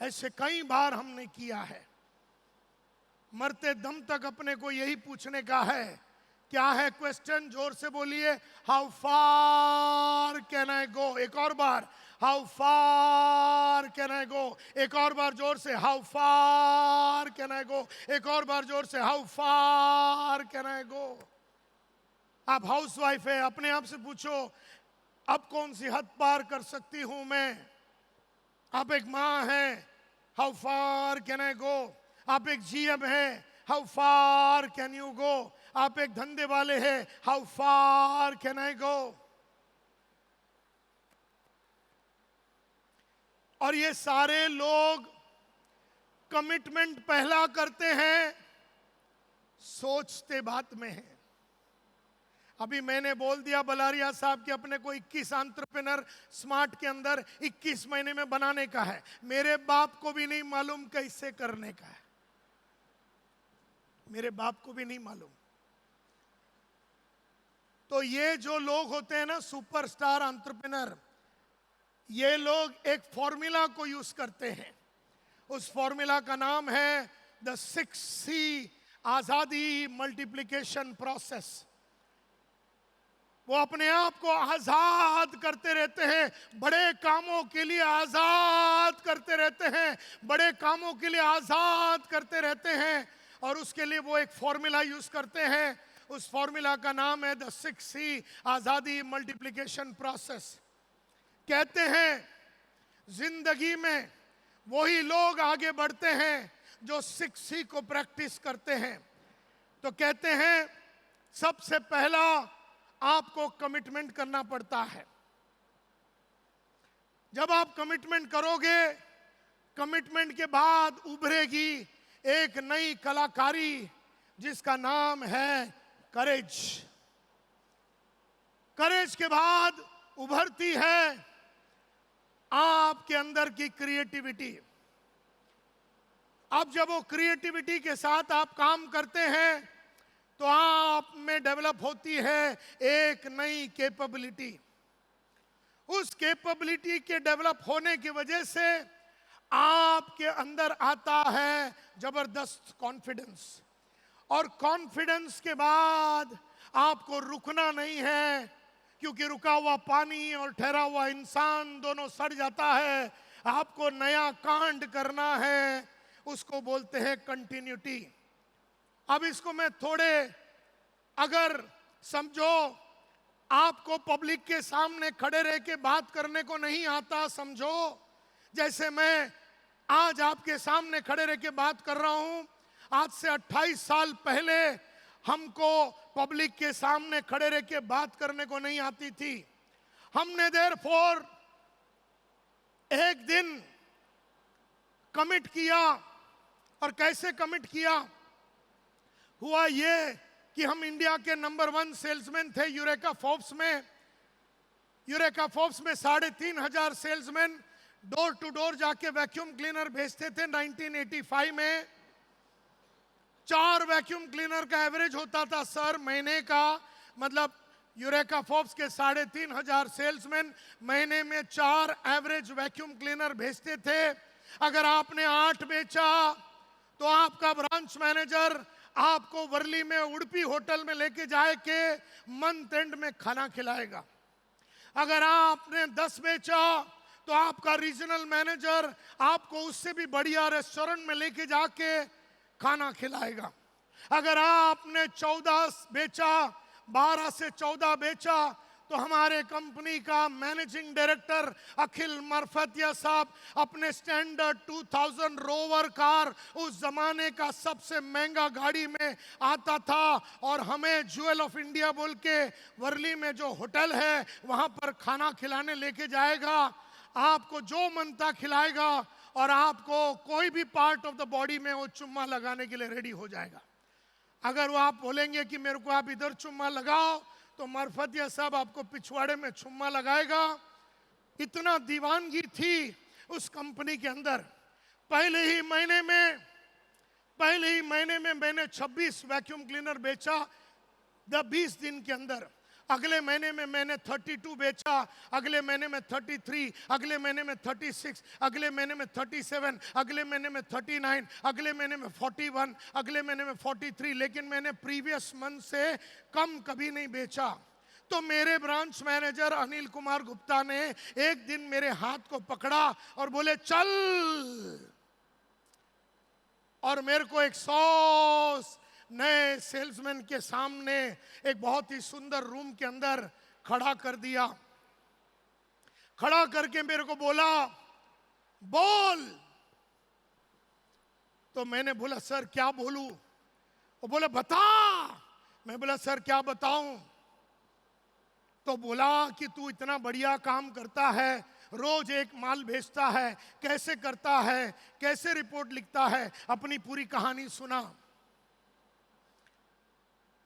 [SPEAKER 4] ऐसे कई बार हमने किया है। मरते दम तक अपने को यही पूछने का है। क्या है क्वेश्चन? जोर से बोलिए। हाउ फार कैन आई गो? एक और बार, हाउ फार कैन आई गो? एक और बार जोर से, हाउ फार कैन आई गो? एक और बार जोर से, हाउ फार कैन आई गो? आप हाउस वाइफ है, अपने आप से पूछो, अब कौन सी हद पार कर सकती हूं मैं? आप एक माँ हैं, हाउ फार कैन आई गो? आप एक जीएम हैं, हाउ फार कैन यू गो? आप एक धंधे वाले हैं, हाउ फार कैन आई गो? और ये सारे लोग कमिटमेंट पहला करते हैं, सोचते बात में हैं। अभी मैंने बोल दिया बलारिया साहब कि अपने को 21 एंटरप्रेन्योर स्मार्ट के अंदर 21 महीने में बनाने का है। मेरे बाप को भी नहीं मालूम कैसे करने का है, मेरे बाप को भी नहीं मालूम। तो ये जो लोग होते हैं ना सुपरस्टार एंटरप्रेन्योर, ये लोग एक फॉर्मूला को यूज करते हैं। उस फॉर्मूला का नाम है द 6C, आजादी मल्टीप्लिकेशन प्रोसेस। वो अपने आप को आजाद करते रहते हैं, बड़े कामों के लिए आजाद करते रहते हैं, बड़े कामों के लिए आजाद करते रहते हैं। और उसके लिए वो एक फॉर्मूला यूज करते हैं। उस फॉर्मूला का नाम है द 6C, आजादी मल्टीप्लिकेशन प्रोसेस। कहते हैं जिंदगी में वही लोग आगे बढ़ते हैं जो 6C को प्रैक्टिस करते हैं। तो कहते हैं सबसे पहला आपको कमिटमेंट करना पड़ता है। जब आप कमिटमेंट करोगे, कमिटमेंट के बाद उभरेगी एक नई कलाकारी जिसका नाम है करेज। करेज के बाद उभरती है आपके अंदर की क्रिएटिविटी। अब जब वो क्रिएटिविटी के साथ आप काम करते हैं तो आप में डेवलप होती है एक नई कैपेबिलिटी। उस कैपेबिलिटी के डेवलप होने की वजह से आपके अंदर आता है जबरदस्त कॉन्फिडेंस। और कॉन्फिडेंस के बाद आपको रुकना नहीं है, क्योंकि रुका हुआ पानी और ठहरा हुआ इंसान दोनों सड़ जाता है। आपको नया कांड करना है, उसको बोलते हैं कंटिन्यूटी। अब इसको मैं थोड़े, अगर समझो आपको पब्लिक के सामने खड़े रह के बात करने को नहीं आता, समझो जैसे मैं आज आपके सामने खड़े रह के बात कर रहा हूं। आज से 28 साल पहले हमको पब्लिक के सामने खड़े रह के बात करने को नहीं आती थी। हमने देयरफॉर एक दिन कमिट किया। और कैसे कमिट किया? हुआ ये कि हम इंडिया के नंबर 1 सेल्समैन थे यूरेका फोर्ब्स में। यूरेका फोर्ब्स में 3,500 सेल्समैन डोर टू डोर जाके वैक्यूम क्लीनर भेजते थे 1985 में। 4 वैक्यूम क्लीनर का एवरेज होता था सर महीने का। मतलब यूरेका फोर्ब्स के 3,500 सेल्समैन महीने में 4 एवरेज वैक्यूम क्लीनर भेजते थे। अगर आपने 8 बेचा तो आपका ब्रांच मैनेजर आपको वर्ली में उड़पी होटल में लेके जाए के मंथ एंड में खाना खिलाएगा। अगर आपने 10 बेचा तो आपका रीजनल मैनेजर आपको उससे भी बढ़िया रेस्टोरेंट में लेके जाके खाना खिलाएगा। अगर आपने 14 बेचा, 12 से 14 बेचा, तो हमारे कंपनी का मैनेजिंग डायरेक्टर अखिल मरफतिया साहब अपने स्टैंडर्ड 2000 रोवर कार, उस जमाने का सबसे महंगा गाड़ी में आता था और हमें ज्वेल ऑफ इंडिया बोल के वर्ली में जो होटल है वहां पर खाना खिलाने लेके जाएगा। आपको जो मनता खिलाएगा और आपको कोई भी पार्ट ऑफ द बॉडी में वो चुम्मा लगाने के लिए रेडी हो जाएगा। अगर वो आप बोलेंगे कि मेरे को आप इधर चुम्मा लगाओ, तो मरफतिया साहब आपको पिछवाड़े में चुम्मा लगाएगा। इतना दीवानगी थी उस कंपनी के अंदर। पहले ही महीने में मैंने 26 वैक्यूम क्लीनर बेचा 20 दिन के अंदर। अगले महीने में मैंने 32 बेचा, अगले महीने में 33, अगले महीने में 36, अगले महीने में 37, अगले महीने में 39, अगले महीने में 41, अगले महीने में 43। लेकिन मैंने प्रीवियस मंथ से कम कभी नहीं बेचा। तो मेरे ब्रांच मैनेजर अनिल कुमार गुप्ता ने एक दिन मेरे हाथ को पकड़ा और बोले चल, और मेरे को एक 100 नए सेल्समैन के सामने एक बहुत ही सुंदर रूम के अंदर खड़ा कर दिया। खड़ा करके मेरे को बोला बोल। तो मैंने बोला सर क्या बोलूं? वो बोला बता। मैं बोला सर क्या बताऊं? तो बोला कि तू इतना बढ़िया काम करता है, रोज एक माल भेजता है, कैसे करता है, कैसे रिपोर्ट लिखता है, अपनी पूरी कहानी सुना।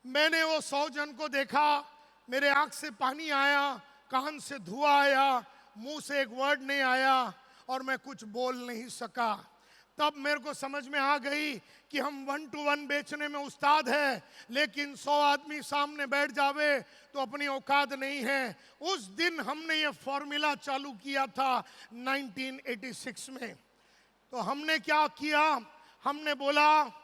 [SPEAKER 4] मैंने वो 100 जन को देखा, मेरे आंख से पानी आया, कान से धुआं आया, मुंह से एक वर्ड नहीं आया और मैं कुछ बोल नहीं सका। तब मेरे को समझ में आ गई कि हम 1 to 1 बेचने में उस्ताद है, लेकिन 100 आदमी सामने बैठ जावे तो अपनी औकात नहीं है। उस दिन हमने ये फॉर्मूला चालू किया था 1986 में। तो हमने क्या किया, हमने बोला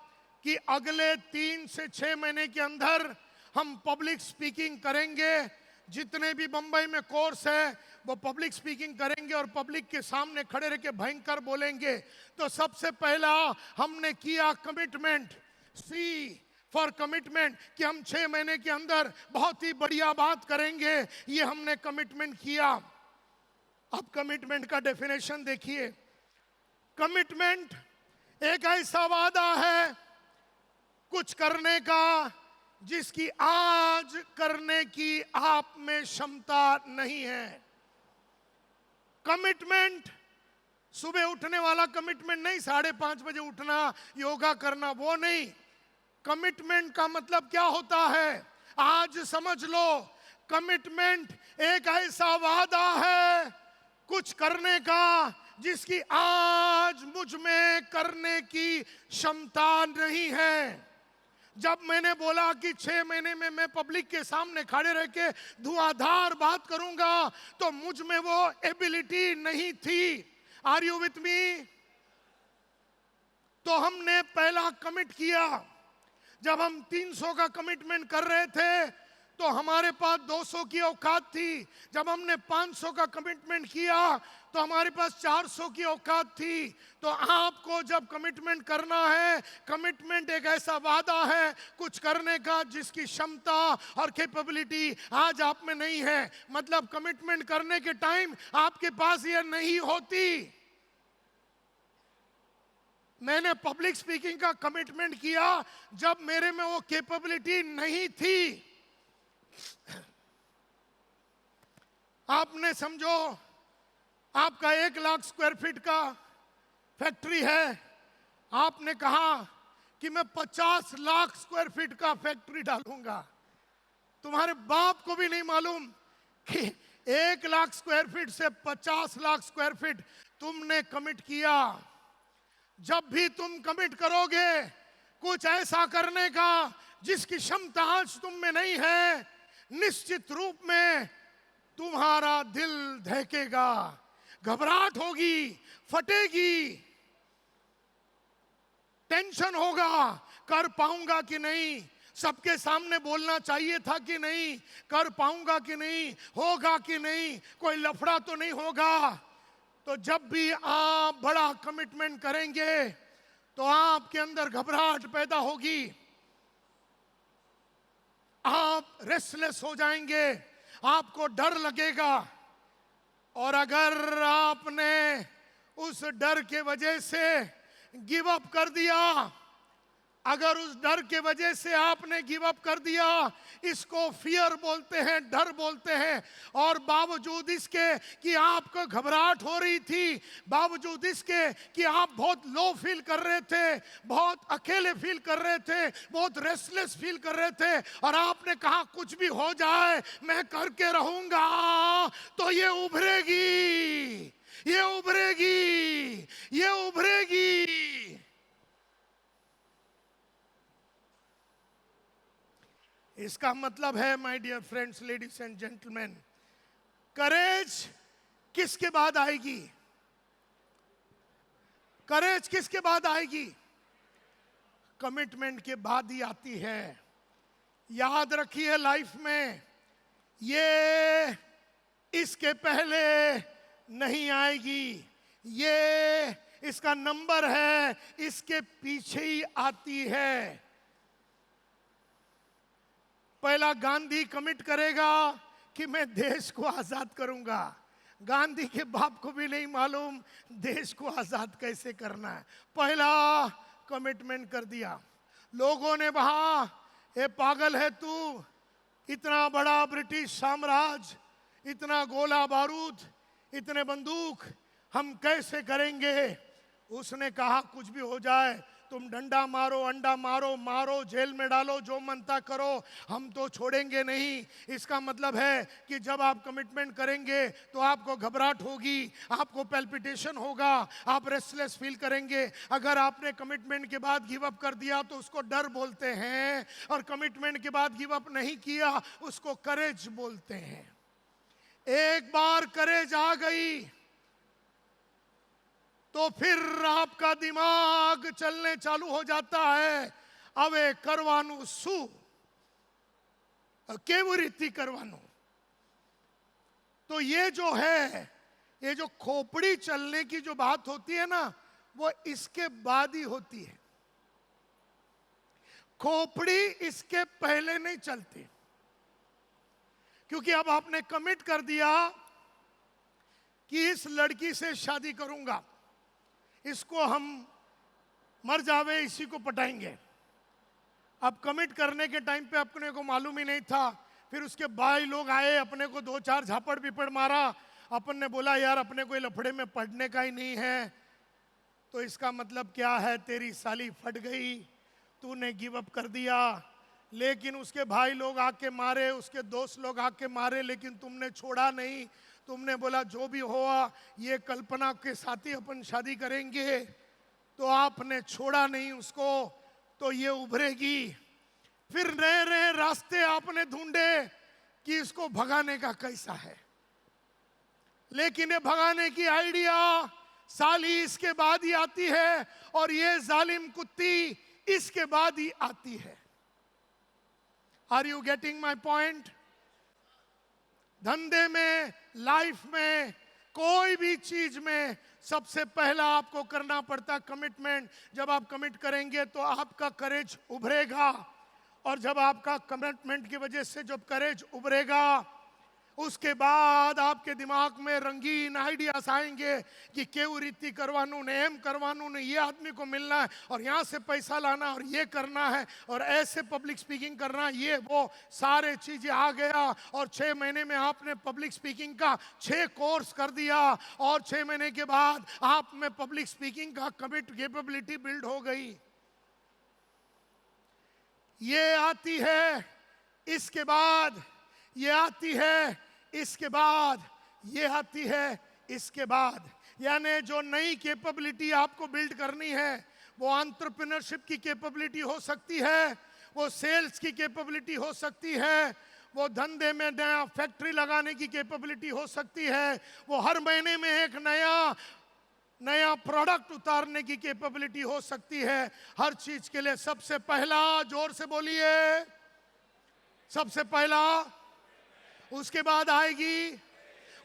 [SPEAKER 4] कि अगले 3 से 6 महीने के अंदर हम पब्लिक स्पीकिंग करेंगे। जितने भी बंबई में कोर्स है वो पब्लिक स्पीकिंग करेंगे और पब्लिक के सामने खड़े रह के भयंकर बोलेंगे। तो सबसे पहला हमने किया कमिटमेंट, सी फॉर कमिटमेंट, कि हम 6 महीने के अंदर बहुत ही बढ़िया बात करेंगे। ये हमने कमिटमेंट किया। अब कमिटमेंट का डेफिनेशन देखिए। कमिटमेंट एक ऐसा वादा है कुछ करने का जिसकी आज करने की आप में क्षमता नहीं है। कमिटमेंट सुबह उठने वाला कमिटमेंट नहीं, 5:30 बजे उठना, योगा करना, वो नहीं। कमिटमेंट का मतलब क्या होता है आज समझ लो। कमिटमेंट एक ऐसा वादा है कुछ करने का जिसकी आज मुझ में करने की क्षमता नहीं है। जब मैंने बोला कि 6 महीने में मैं पब्लिक के सामने खड़े रह के धुआंधार बात करूंगा, तो मुझ में वो एबिलिटी नहीं थी। Are you with me? तो हमने पहला कमिट किया। जब हम 300 का कमिटमेंट कर रहे थे तो हमारे पास 200 की औकात थी। जब हमने 500 का कमिटमेंट किया तो हमारे पास 400 की औकात थी। तो आपको जब कमिटमेंट करना है, कमिटमेंट एक ऐसा वादा है कुछ करने का जिसकी क्षमता और कैपेबिलिटी आज आप में नहीं है। मतलब कमिटमेंट करने के टाइम आपके पास ये नहीं होती। मैंने पब्लिक स्पीकिंग का कमिटमेंट किया जब मेरे में वो कैपेबिलिटी नहीं थी। आपने समझो आपका 1 लाख स्क्वायर फीट का फैक्ट्री है, आपने कहा कि मैं 50 लाख स्क्वायर फीट का फैक्ट्री डालूंगा। तुम्हारे बाप को भी नहीं मालूम कि 1 लाख स्क्वायर फीट से 50 लाख स्क्वायर फीट तुमने कमिट किया। जब भी तुम कमिट करोगे कुछ ऐसा करने का जिसकी क्षमता आज तुम में नहीं है, निश्चित रूप में तुम्हारा दिल धड़केगा, घबराहट होगी, फटेगी। टेंशन होगा, कर पाऊंगा कि नहीं, सबके सामने बोलना चाहिए था कि नहीं, कर पाऊंगा कि नहीं, होगा कि नहीं, कोई लफड़ा तो नहीं होगा। तो जब भी आप बड़ा कमिटमेंट करेंगे तो आपके अंदर घबराहट पैदा होगी, आप रेस्टलेस हो जाएंगे, आपको डर लगेगा। और अगर आपने उस डर के वजह से गिव अप कर दिया, अगर उस डर के वजह से आपने गिव अप कर दिया, इसको फियर बोलते हैं, डर बोलते हैं, और बावजूद इसके कि आपको घबराहट हो रही थी, बावजूद इसके कि आप बहुत लो फील कर रहे थे, बहुत अकेले फील कर रहे थे, बहुत रेस्टलेस फील कर रहे थे, और आपने कहा कुछ भी हो जाए मैं करके रहूंगा, तो ये उभरेगी, ये उभरेगी, ये उभरेगी। इसका मतलब है my dear friends, ladies and gentleman, courage किसके बाद आएगी? करेज किसके बाद आएगी? कमिटमेंट के बाद ही आती है। याद रखिए, लाइफ में ये इसके पहले नहीं आएगी, ये इसका नंबर है, इसके पीछे ही आती है। पहला गांधी कमिट करेगा कि मैं देश को आजाद करूंगा। गांधी के बाप को भी नहीं मालूम देश को आजाद कैसे करना है, पहला कमिटमेंट कर दिया। लोगों ने कहा, ये पागल है तू, इतना बड़ा ब्रिटिश साम्राज्य, इतना गोला बारूद, इतने बंदूक हम कैसे करेंगे? उसने कहा कुछ भी हो जाए, तुम डंडा मारो, अंडा मारो, मारो, जेल में डालो, जो मनता करो, हम तो छोड़ेंगे नहीं। इसका मतलब है कि जब आप कमिटमेंट करेंगे तो आपको घबराहट होगी, आपको पैल्पिटेशन होगा, आप रेस्टलेस फील करेंगे। अगर आपने कमिटमेंट के बाद गिव अप कर दिया तो उसको डर बोलते हैं, और कमिटमेंट के बाद गिव अप नहीं किया उसको करेज बोलते हैं। एक बार करेज आ गई तो फिर आपका दिमाग चलने चालू हो जाता है। अवे करवानू सू, केवु रीति करवानू। तो ये जो है, ये जो खोपड़ी चलने की जो बात होती है ना, वो इसके बाद ही होती है। खोपड़ी इसके पहले नहीं चलती, क्योंकि अब आपने कमिट कर दिया कि इस लड़की से शादी करूंगा, इसको हम मर जावे इसी को पटाएंगे। अब कमिट करने के टाइम पे अपने को मालूम ही नहीं था, फिर उसके भाई लोग आए, अपने को दो चार झापड़ बिपड़ मारा, अपन ने बोला यार अपने को लफड़े में पड़ने का ही नहीं है। तो इसका मतलब क्या है, तेरी साली फट गई, तूने गिव अप कर दिया। लेकिन उसके भाई लोग आके मारे, उसके दोस्त लोग आके मारे, लेकिन तुमने छोड़ा नहीं। तुमने बोला जो भी हुआ ये कल्पना के साथ ही अपन शादी करेंगे, तो आपने छोड़ा नहीं उसको, तो ये उभरेगी। फिर नए नए रास्ते आपने ढूंढे कि इसको भगाने का कैसा है, लेकिन ये भगाने की आइडिया साली इसके बाद ही आती है, और ये जालिम कुत्ती इसके बाद ही आती है। Are you getting my point? धंधे में, लाइफ में, कोई भी चीज में सबसे पहला आपको करना पड़ता कमिटमेंट। जब आप कमिट करेंगे तो आपका करेज उभरेगा, और जब आपका कमिटमेंट की वजह से जब करेज उभरेगा, उसके बाद आपके दिमाग में रंगीन आइडियाज आएंगे कि केवु रीति करवानू ने, एम करवानू ने, ये आदमी को मिलना है, और यहाँ से पैसा लाना, और ये करना है, और ऐसे पब्लिक स्पीकिंग करना, ये वो सारे चीजें आ गया। और 6 महीने में आपने पब्लिक स्पीकिंग का 6 कोर्स कर दिया, और 6 महीने के बाद आप में पब्लिक स्पीकिंग का कमिट कैपेबिलिटी बिल्ड हो गई। ये आती है, इसके बाद ये आती है, इसके बाद ये आती है, इसके बाद, यानी जो नई कैपेबिलिटी आपको बिल्ड करनी है, वो एंटरप्रेन्योरशिप की कैपेबिलिटी हो सकती है, वो सेल्स की कैपेबिलिटी हो सकती है, वो धंधे में नया फैक्ट्री लगाने की कैपेबिलिटी हो सकती है, वो हर महीने में एक नया नया प्रोडक्ट उतारने की कैपेबिलिटी हो सकती है। हर चीज के लिए सबसे पहला, जोर से बोलिए, सबसे पहला, उसके बाद आएगी,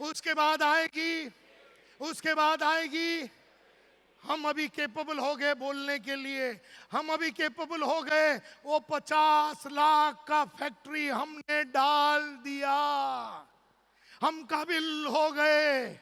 [SPEAKER 4] उसके बाद आएगी, उसके बाद आएगी। हम अभी कैपेबल हो गए बोलने के लिए, हम अभी कैपेबल हो गए। वो 50 लाख का फैक्ट्री हमने डाल दिया, हम काबिल हो गए।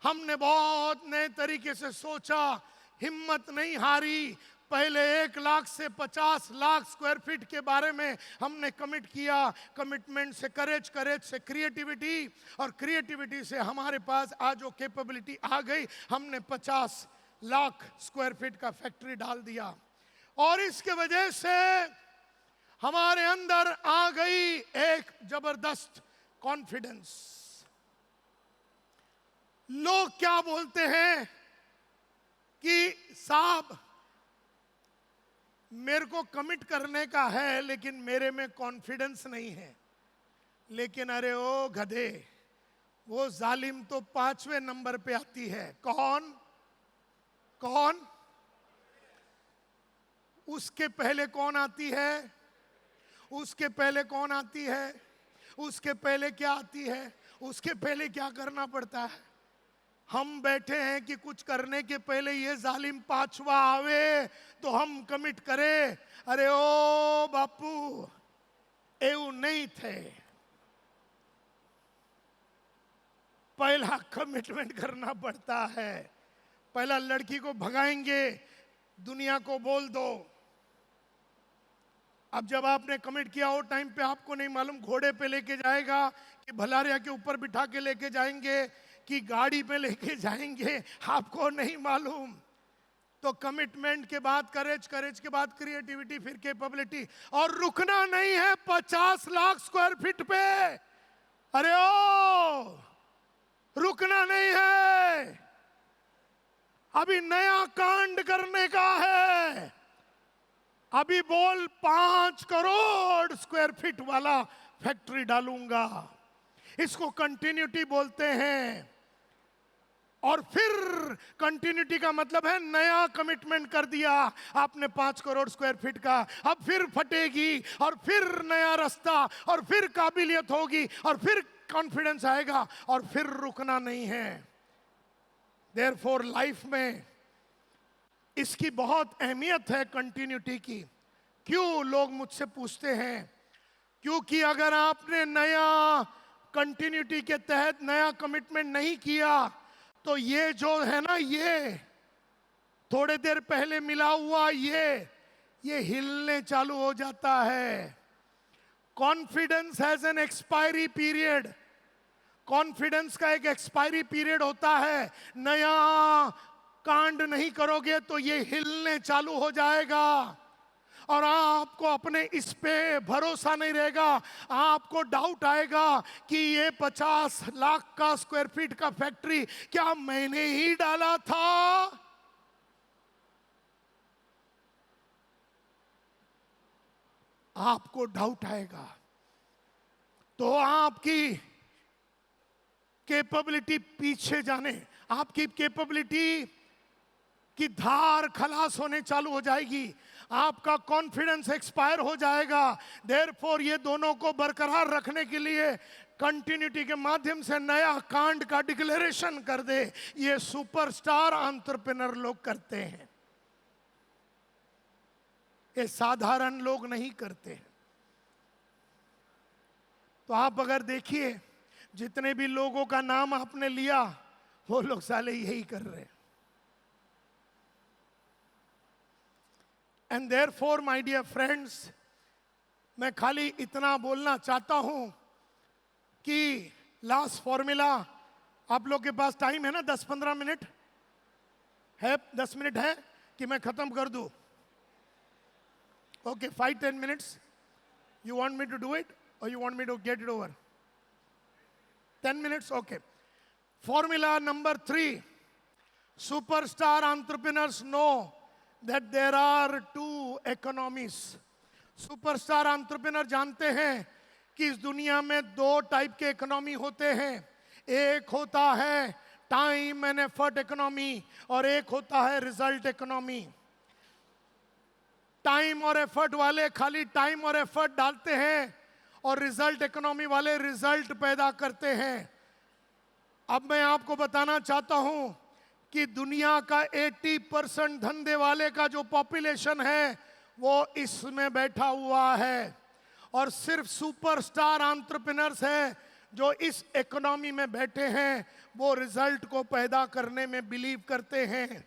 [SPEAKER 4] हमने बहुत नए तरीके से सोचा, हिम्मत नहीं हारी। पहले 1 लाख से 50 लाख स्क्वायर फीट के बारे में हमने कमिट किया। कमिटमेंट से करेज, करेज से क्रिएटिविटी, और क्रिएटिविटी से हमारे पास आज वो कैपेबिलिटी आ गई। हमने 50 लाख स्क्वायर फीट का फैक्ट्री डाल दिया, और इसके वजह से हमारे अंदर आ गई एक जबरदस्त कॉन्फिडेंस। लोग क्या बोलते हैं कि साहब मेरे को कमिट करने का है लेकिन मेरे में कॉन्फिडेंस नहीं है। लेकिन अरे ओ गधे, वो जालिम तो 5वें नंबर पे आती है। कौन कौन? उसके पहले कौन आती है? उसके पहले कौन आती है? उसके पहले क्या आती है? उसके पहले क्या करना पड़ता है? हम बैठे हैं कि कुछ करने के पहले ये जालिम 5वां आवे तो हम कमिट करें। अरे ओ बापू, एवं नहीं थे। पहला कमिटमेंट करना पड़ता है। पहला लड़की को भगाएंगे, दुनिया को बोल दो। अब जब आपने कमिट किया हो टाइम पे, आपको नहीं मालूम घोड़े पे लेके जाएगा कि भलारिया के ऊपर बिठा के लेके जाएंगे कि गाड़ी पे लेके जाएंगे, आपको नहीं मालूम। तो कमिटमेंट के बाद करेज, करेज के बाद क्रिएटिविटी, फिर कैपेबिलिटी, और रुकना नहीं है 50 लाख स्क्वायर फीट पे। अरे ओ, रुकना नहीं है, अभी नया कांड करने का है। अभी बोल 5 करोड़ स्क्वायर फीट वाला फैक्ट्री डालूंगा। इसको कंटिन्यूटी बोलते हैं। और फिर कंटिन्यूटी का मतलब है नया कमिटमेंट कर दिया आपने 5 करोड़ स्क्वायर फीट का, अब फिर फटेगी, और फिर नया रास्ता, और फिर काबिलियत होगी, और फिर कॉन्फिडेंस आएगा, और फिर रुकना नहीं है। देयरफॉर लाइफ में इसकी बहुत अहमियत है कंटिन्यूटी की। क्यों, लोग मुझसे पूछते हैं। क्योंकि अगर आपने नया कंटिन्यूटी के तहत नया कमिटमेंट नहीं किया तो ये जो है ना, ये थोड़े देर पहले मिला हुआ ये हिलने चालू हो जाता है। Confidence has an expiry period. Confidence का एक एक्सपायरी पीरियड होता है। नया कांड नहीं करोगे तो ये हिलने चालू हो जाएगा, और आपको अपने इस पे भरोसा नहीं रहेगा। आपको डाउट आएगा कि ये 50 लाख का स्क्वायर फीट का फैक्ट्री क्या मैंने ही डाला था? आपको डाउट आएगा। तो आपकी कैपेबिलिटी पीछे जाने, आपकी कैपेबिलिटी की धार खलास होने चालू हो जाएगी। आपका कॉन्फिडेंस एक्सपायर हो जाएगा। देयरफॉर ये दोनों को बरकरार रखने के लिए कंटिन्यूटी के माध्यम से नया कांड का डिक्लेरेशन कर दे, ये सुपरस्टार एंटरप्रेन्योर लोग करते हैं। ये साधारण लोग नहीं करते हैं। तो आप अगर देखिए, जितने भी लोगों का नाम आपने लिया, वो लोग साले यही कर रहे हैं। And therefore my dear friends, मैं खाली इतना बोलना चाहता हूं कि लास्ट फॉर्मूला, आप लोग के पास टाइम है ना, 10-15 मिनट है? 10 मिनट है कि मैं खत्म कर दूं? Okay, 5-10 minutes. You want me to do it or you want me to get it over? 10 minutes? Okay. Formula number 3. Superstar entrepreneurs know that there are 2 economies. Superstar entrepreneur जानते हैं कि इस दुनिया में 2 टाइप के इकोनॉमी होते हैं। एक होता है टाइम एंड एफर्ट इकोनॉमी और एक होता है रिजल्ट इकोनॉमी। टाइम और एफर्ट वाले खाली टाइम और एफर्ट डालते हैं और रिजल्ट इकोनॉमी वाले रिजल्ट पैदा करते हैं। अब मैं आपको बताना चाहता हूं कि दुनिया का 80% धंधे वाले का जो पॉपुलेशन है वो इसमें बैठा हुआ है और सिर्फ सुपरस्टार एंटरप्रेन्योर्स हैं जो इस इकोनॉमी में बैठे हैं, वो रिजल्ट को पैदा करने में बिलीव करते हैं।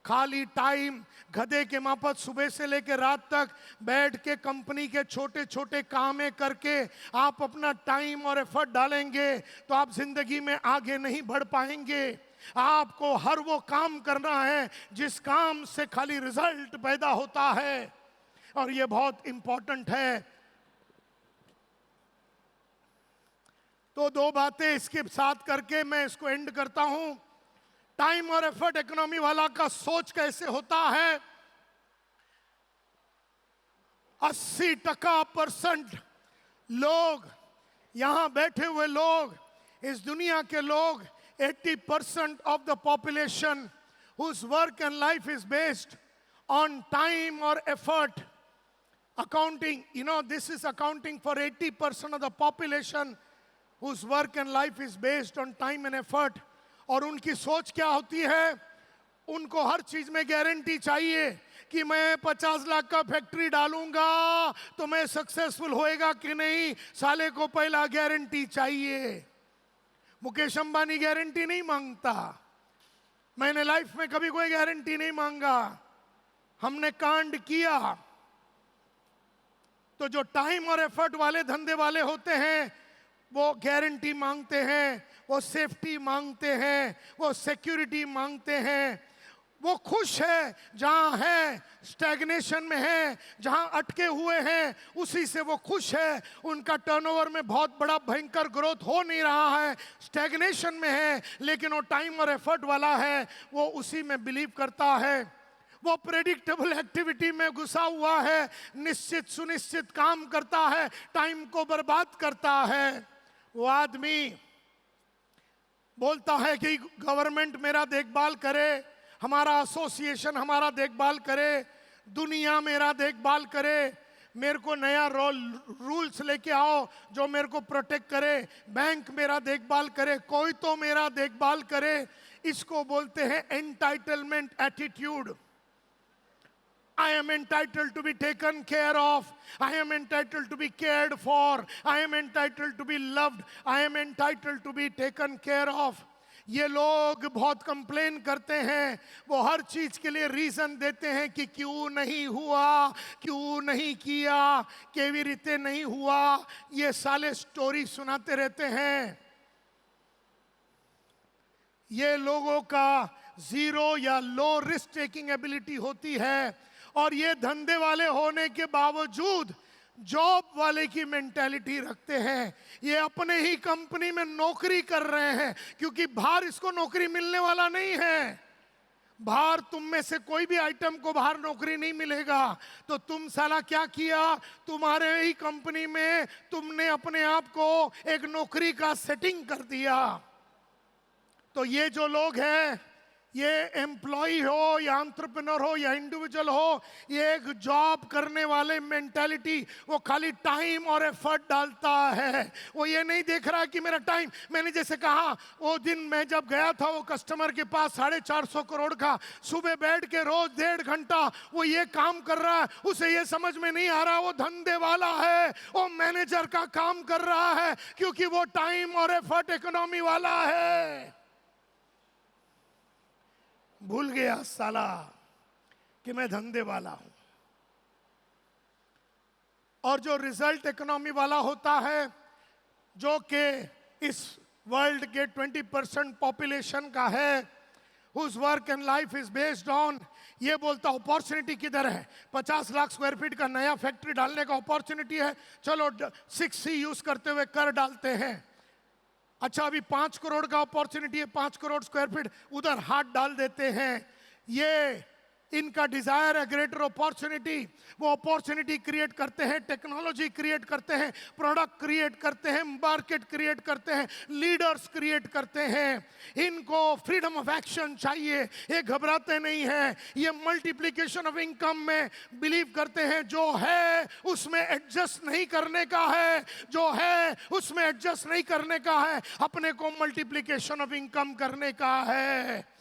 [SPEAKER 4] खाली टाइम गधे के मापत सुबह से लेकर रात तक बैठ के कंपनी के छोटे छोटे कामें करके आप अपना टाइम और एफर्ट डालेंगे तो आप जिंदगी में आगे नहीं बढ़ पाएंगे। आपको हर वो काम करना है जिस काम से खाली रिजल्ट पैदा होता है और ये बहुत इंपॉर्टेंट है। तो दो बातें इसके साथ करके मैं इसको एंड करता हूं। टाइम और एफर्ट इकोनॉमी वाला का सोच कैसे होता है? 80% लोग, यहां बैठे हुए लोग, इस दुनिया के लोग, 80% of the population whose work and life is based on time or effort. Accounting, this is accounting for 80% of the population whose work and life is based on time and effort. और उनकी सोच क्या होती है? उनको हर चीज में guarantee चाहिए कि मैं 50 लाख का फैक्ट्री डालूंगा तो मैं सक्सेसफुल होएगा कि नहीं, साले को पहला गारंटी चाहिए। मुकेश अंबानी गारंटी नहीं मांगता, मैंने लाइफ में कभी कोई गारंटी नहीं मांगा, हमने कांड किया। तो जो टाइम और एफर्ट वाले धंधे वाले होते हैं वो गारंटी मांगते हैं, वो सेफ्टी मांगते हैं, वो सिक्योरिटी मांगते हैं। वो खुश है जहां है, स्टैग्नेशन में है, जहां अटके हुए हैं उसी से वो खुश है। उनका टर्नओवर में बहुत बड़ा भयंकर ग्रोथ हो नहीं रहा है, स्टैग्नेशन में है, लेकिन वो टाइम और एफर्ट वाला है, वो उसी में बिलीव करता है। वो प्रेडिक्टेबल एक्टिविटी में घुसा हुआ है, निश्चित सुनिश्चित काम करता है, टाइम को बर्बाद करता है। वो आदमी बोलता है कि गवर्नमेंट मेरा देखभाल करे, हमारा एसोसिएशन हमारा देखभाल करे, दुनिया मेरा देखभाल करे, मेरे को नया रूल्स लेके आओ जो मेरे को प्रोटेक्ट करे, बैंक मेरा देखभाल करे, कोई तो मेरा देखभाल करे। इसको बोलते हैं entitlement attitude. I am entitled to be taken care of. I am entitled to be cared for. I am entitled to be loved. I am entitled to be taken care of. ये लोग बहुत complain करते हैं, वो हर चीज के लिए reason देते हैं कि क्यों नहीं हुआ, क्यों नहीं किया, केवी रीते नहीं हुआ, ये साले स्टोरी सुनाते रहते हैं। ये लोगों का जीरो या लो रिस्क टेकिंग एबिलिटी होती है और ये धंधे वाले होने के बावजूद जॉब वाले की मेंटालिटी रखते हैं। ये अपने ही कंपनी में नौकरी कर रहे हैं क्योंकि बाहर इसको नौकरी मिलने वाला नहीं है। बाहर तुम में से कोई भी आइटम को बाहर नौकरी नहीं मिलेगा, तो तुम साला क्या किया, तुम्हारे ही कंपनी में तुमने अपने आप को एक नौकरी का सेटिंग कर दिया। तो ये जो लोग हैं, ये एम्प्लॉय हो या एंटरप्रेन्योर हो या इंडिविजुअल हो, ये एक जॉब करने वाले मेंटालिटी, वो खाली टाइम और एफर्ट डालता है। वो ये नहीं देख रहा कि मेरा टाइम, मैंने जैसे कहा वो दिन मैं जब गया था वो कस्टमर के पास 450 करोड़ का, सुबह बैठ के रोज 1.5 घंटा वो ये काम कर रहा है, उसे ये समझ में नहीं आ रहा वो धंधे वाला है, वो मैनेजर का काम कर रहा है क्योंकि वो टाइम और एफर्ट इकोनॉमी वाला है। भूल गया साला कि मैं धंधे वाला हूं। और जो रिजल्ट इकोनॉमी वाला होता है, जो कि इस वर्ल्ड के 20% पॉपुलेशन का है, whose work and life is based on, ये बोलता अपॉर्चुनिटी किधर है? 50 लाख स्क्वायर फीट का नया फैक्ट्री डालने का अपॉर्चुनिटी है, चलो 6C यूज करते हुए कर डालते हैं। अच्छा अभी 5 करोड़ का अपॉर्चुनिटी है, 5 करोड़ स्क्वायर फीट, उधर हाथ डाल देते हैं। ये इनका डिजायर है ग्रेटर अपॉर्चुनिटी, वो अपॉर्चुनिटी क्रिएट करते हैं, टेक्नोलॉजी क्रिएट करते हैं, प्रोडक्ट क्रिएट करते हैं, मार्केट क्रिएट करते हैं, लीडर्स क्रिएट करते हैं। इनको फ्रीडम ऑफ एक्शन चाहिए, ये घबराते नहीं हैं, ये मल्टीप्लिकेशन ऑफ इनकम में बिलीव करते हैं। जो है उसमें एडजस्ट नहीं करने का है, जो है उसमें एडजस्ट नहीं करने का है, अपने को मल्टीप्लिकेशन ऑफ इनकम करने का है।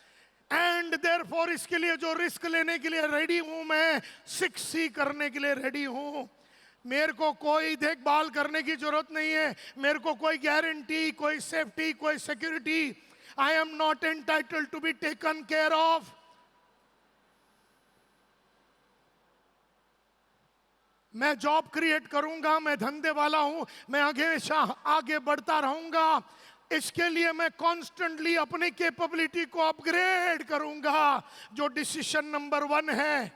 [SPEAKER 4] एंड देयरफॉर इसके लिए जो रिस्क लेने के लिए रेडी हूं, मैं 6C करने के लिए रेडी हूं। मेरे को कोई देखभाल करने की जरूरत नहीं है, मेरे को कोई गारंटी, कोई सेफ्टी, कोई security, I am not entitled to be taken care of. मैं जॉब क्रिएट करूंगा, मैं धंधे वाला हूं, मैं हमेशा आगे बढ़ता रहूंगा। इसके लिए मैं कॉन्स्टेंटली अपनी कैपेबिलिटी को अपग्रेड करूंगा, जो डिसीजन नंबर 1 है।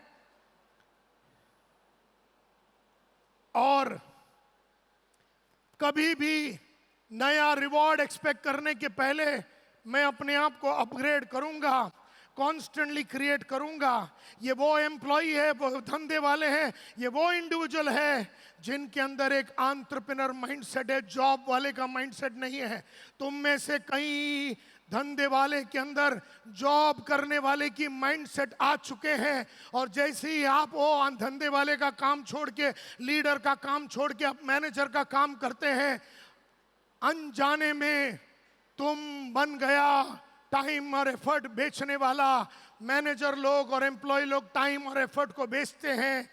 [SPEAKER 4] और कभी भी नया रिवॉर्ड एक्सपेक्ट करने के पहले मैं अपने आप को अपग्रेड करूंगा, कॉन्स्टेंटली क्रिएट करूंगा। ये वो एम्प्लॉई है, वो धंधे वाले हैं, ये वो इंडिविजुअल है जिनके अंदर एक एंटरप्रेन्योर माइंडसेट है, जॉब वाले का माइंडसेट नहीं है। तुम में से कई धंधे वाले के अंदर जॉब करने वाले की माइंडसेट आ चुके हैं, और जैसे ही आप वो धंधे वाले का काम छोड़ के, लीडर का काम छोड़ के आप मैनेजर का काम करते हैं, अनजाने में तुम बन गया टाइम और एफर्ट बेचने वाला। मैनेजर लोग और एम्प्लॉय लोग टाइम और एफर्ट को बेचते हैं,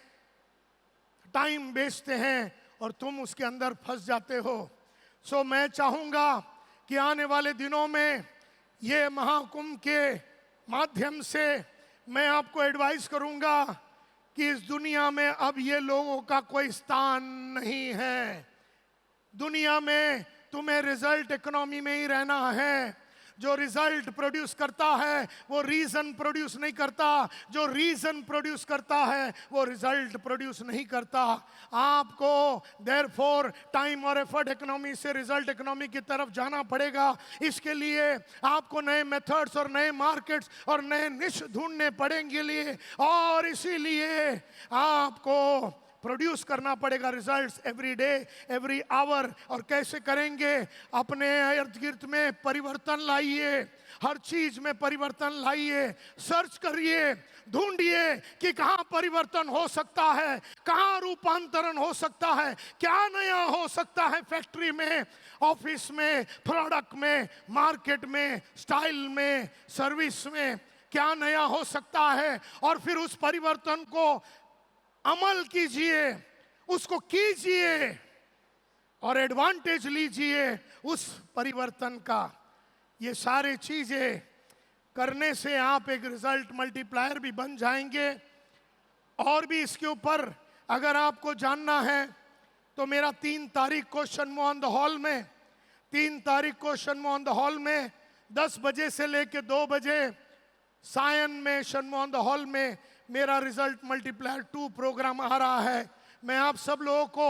[SPEAKER 4] टाइम बेचते हैं, और तुम उसके अंदर फंस जाते हो। सो मैं चाहूंगा कि आने वाले दिनों में ये महाकुंभ के माध्यम से मैं आपको एडवाइस करूंगा कि इस दुनिया में अब ये लोगों का कोई स्थान नहीं है। दुनिया में तुम्हें रिजल्ट इकोनॉमी में ही रहना है। जो रिजल्ट प्रोड्यूस करता है वो रीजन प्रोड्यूस नहीं करता, जो रीजन प्रोड्यूस करता है वो रिजल्ट प्रोड्यूस नहीं करता। आपको देयरफॉर टाइम और एफर्ट इकोनॉमी से रिजल्ट इकोनॉमी की तरफ जाना पड़ेगा। इसके लिए आपको नए मेथड्स और नए मार्केट्स और नए निश ढूंढने पड़ेंगे, और इसीलिए आपको प्रोड्यूस करना पड़ेगा results every day, every hour. और कैसे करेंगे? अपने इर्द गिर्द में परिवर्तन लाइए, हर चीज में परिवर्तन लाइए, सर्च करिए, ढूंढिए कि कहाँ परिवर्तन हो सकता है, कहाँ रूपांतरण हो सकता है, क्या नया हो सकता है फैक्ट्री में, ऑफिस में, प्रोडक्ट में, मार्केट में, स्टाइल में, सर्विस में, क्या नया हो सकता है। और फिर उस परिवर्तन को अमल कीजिए, उसको कीजिए और एडवांटेज लीजिए उस परिवर्तन का। ये सारे चीजें करने से आप एक रिजल्ट मल्टीप्लायर भी बन जाएंगे। और भी इसके ऊपर अगर आपको जानना है तो मेरा 3 तारीख को शन्मो ऑन द हॉल में, 3 तारीख को शन्मो ऑन द हॉल में 10 बजे से लेके 2 बजे सायन में शन्मो ऑन द हॉल में मेरा रिजल्ट मल्टीप्लायर 2 प्रोग्राम आ रहा है। मैं आप सब लोगों को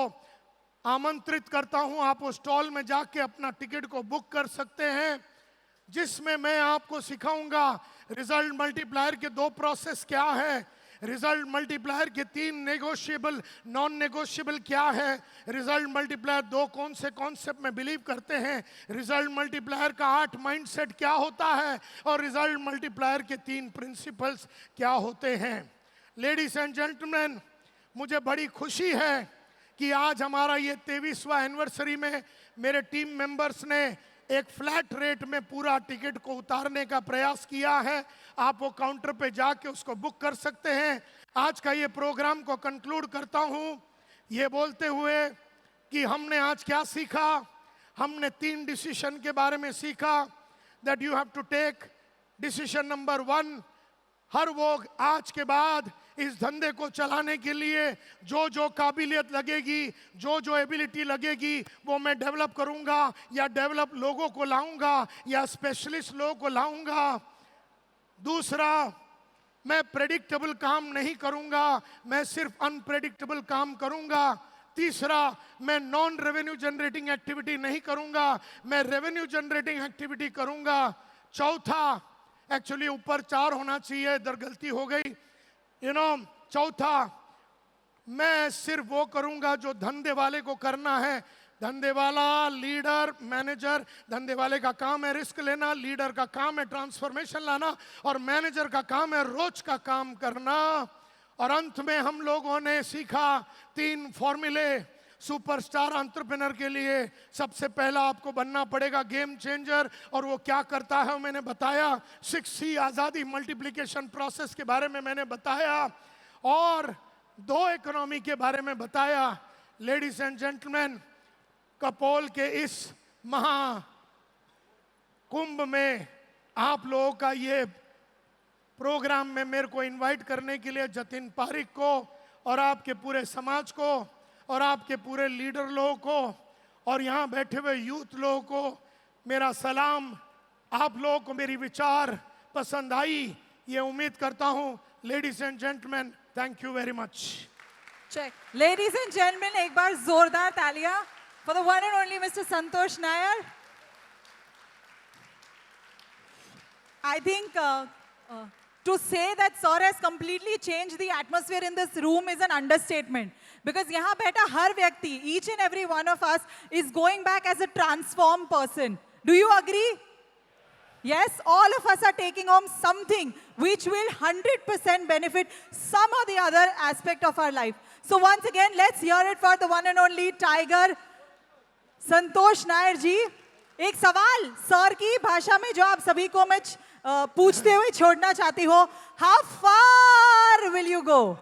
[SPEAKER 4] आमंत्रित करता हूं, आप उस स्टॉल में जाके अपना टिकट को बुक कर सकते हैं, जिसमें मैं आपको सिखाऊंगा रिजल्ट मल्टीप्लायर के 2 प्रोसेस क्या है, रिजल्ट मल्टीप्लायर के 3 नेगोशिएबल नॉन नेगोशिएबल क्या है, रिजल्ट मल्टीप्लायर 2 कौन से कॉन्सेप्ट में बिलीव करते हैं, रिजल्ट मल्टीप्लायर का 8 माइंडसेट क्या होता है, और रिजल्ट मल्टीप्लायर के 3 प्रिंसिपल्स क्या होते हैं। लेडीज एंड जेंटलमैन, मुझे बड़ी खुशी है कि आज हमारा ये 23वां एनिवर्सरी में मेरे टीम मेंबर्स ने एक फ्लैट रेट में पूरा टिकट को उतारने का प्रयास किया है। आप वो काउंटर पे जाके उसको बुक कर सकते हैं। आज का ये प्रोग्राम को कंक्लूड करता हूँ ये बोलते हुए कि हमने आज क्या सीखा। हमने 3 डिसीजन के बारे में सीखा that you have to take. Decision number 1, हर वो आज के बाद इस धंधे को चलाने के लिए जो जो काबिलियत लगेगी, जो जो एबिलिटी लगेगी वो मैं डेवलप करूंगा, या डेवलप लोगों को लाऊंगा, या स्पेशलिस्ट लोगों को लाऊंगा। दूसरा, मैं प्रेडिक्टेबल काम नहीं करूंगा, मैं सिर्फ अनप्रेडिक्टेबल काम करूंगा। तीसरा, मैं नॉन रेवेन्यू जनरेटिंग एक्टिविटी नहीं करूंगा, मैं रेवेन्यू जनरेटिंग एक्टिविटी करूंगा। चौथा, एक्चुअली ऊपर 4 होना चाहिए, इधर गलती हो गई। चौथा, मैं सिर्फ वो करूंगा जो धंधे वाले को करना है। धंधे वाला, लीडर, मैनेजर, धंधे वाले का काम है रिस्क लेना, लीडर का काम है ट्रांसफॉर्मेशन लाना, और मैनेजर का काम है रोज का काम करना। और अंत में हम लोगों ने सीखा 3 फॉर्मूले सुपरस्टार एंटरप्रेन्योर के लिए। सबसे पहला आपको बनना पड़ेगा गेम चेंजर, और वो क्या करता है मैंने बताया। 6C आज़ादी मल्टीप्लिकेशन प्रोसेस के बारे में मैंने बताया, और 2 इकोनॉमी के बारे में बताया। लेडीज एंड जेंटलमैन, कपोल के इस महाकुंभ में आप लोगों का ये प्रोग्राम में मेरे को इनवाइट करने के लिए जतिन पारिक को और आपके पूरे समाज को और आपके पूरे लीडर लोगों को और यहाँ बैठे हुए यूथ लोगों को मेरा सलाम। आप लोगों को मेरी विचार पसंद आई, ये उम्मीद करता हूँ। Ladies and gentleman, thank you very much.
[SPEAKER 1] Check. Ladies and gentlemen, एक बार जोरदार तालियां for the one and only Mr. Santosh Nair. I think to say that sir has completely changed the atmosphere in this room is an understatement. Because यहाँ बैठा हर व्यक्ति, each and every one of us is going back as a transformed person. Do you agree? Yes, all of us are taking home something which will 100% benefit some or the other aspect of our life. So once again, let's hear it for the one and only Tiger, संतोष नायर जी। एक सवाल sir की भाषा में जो आप सभी को मैं पूछते हुए छोड़ना चाहती हूँ, how far will you go?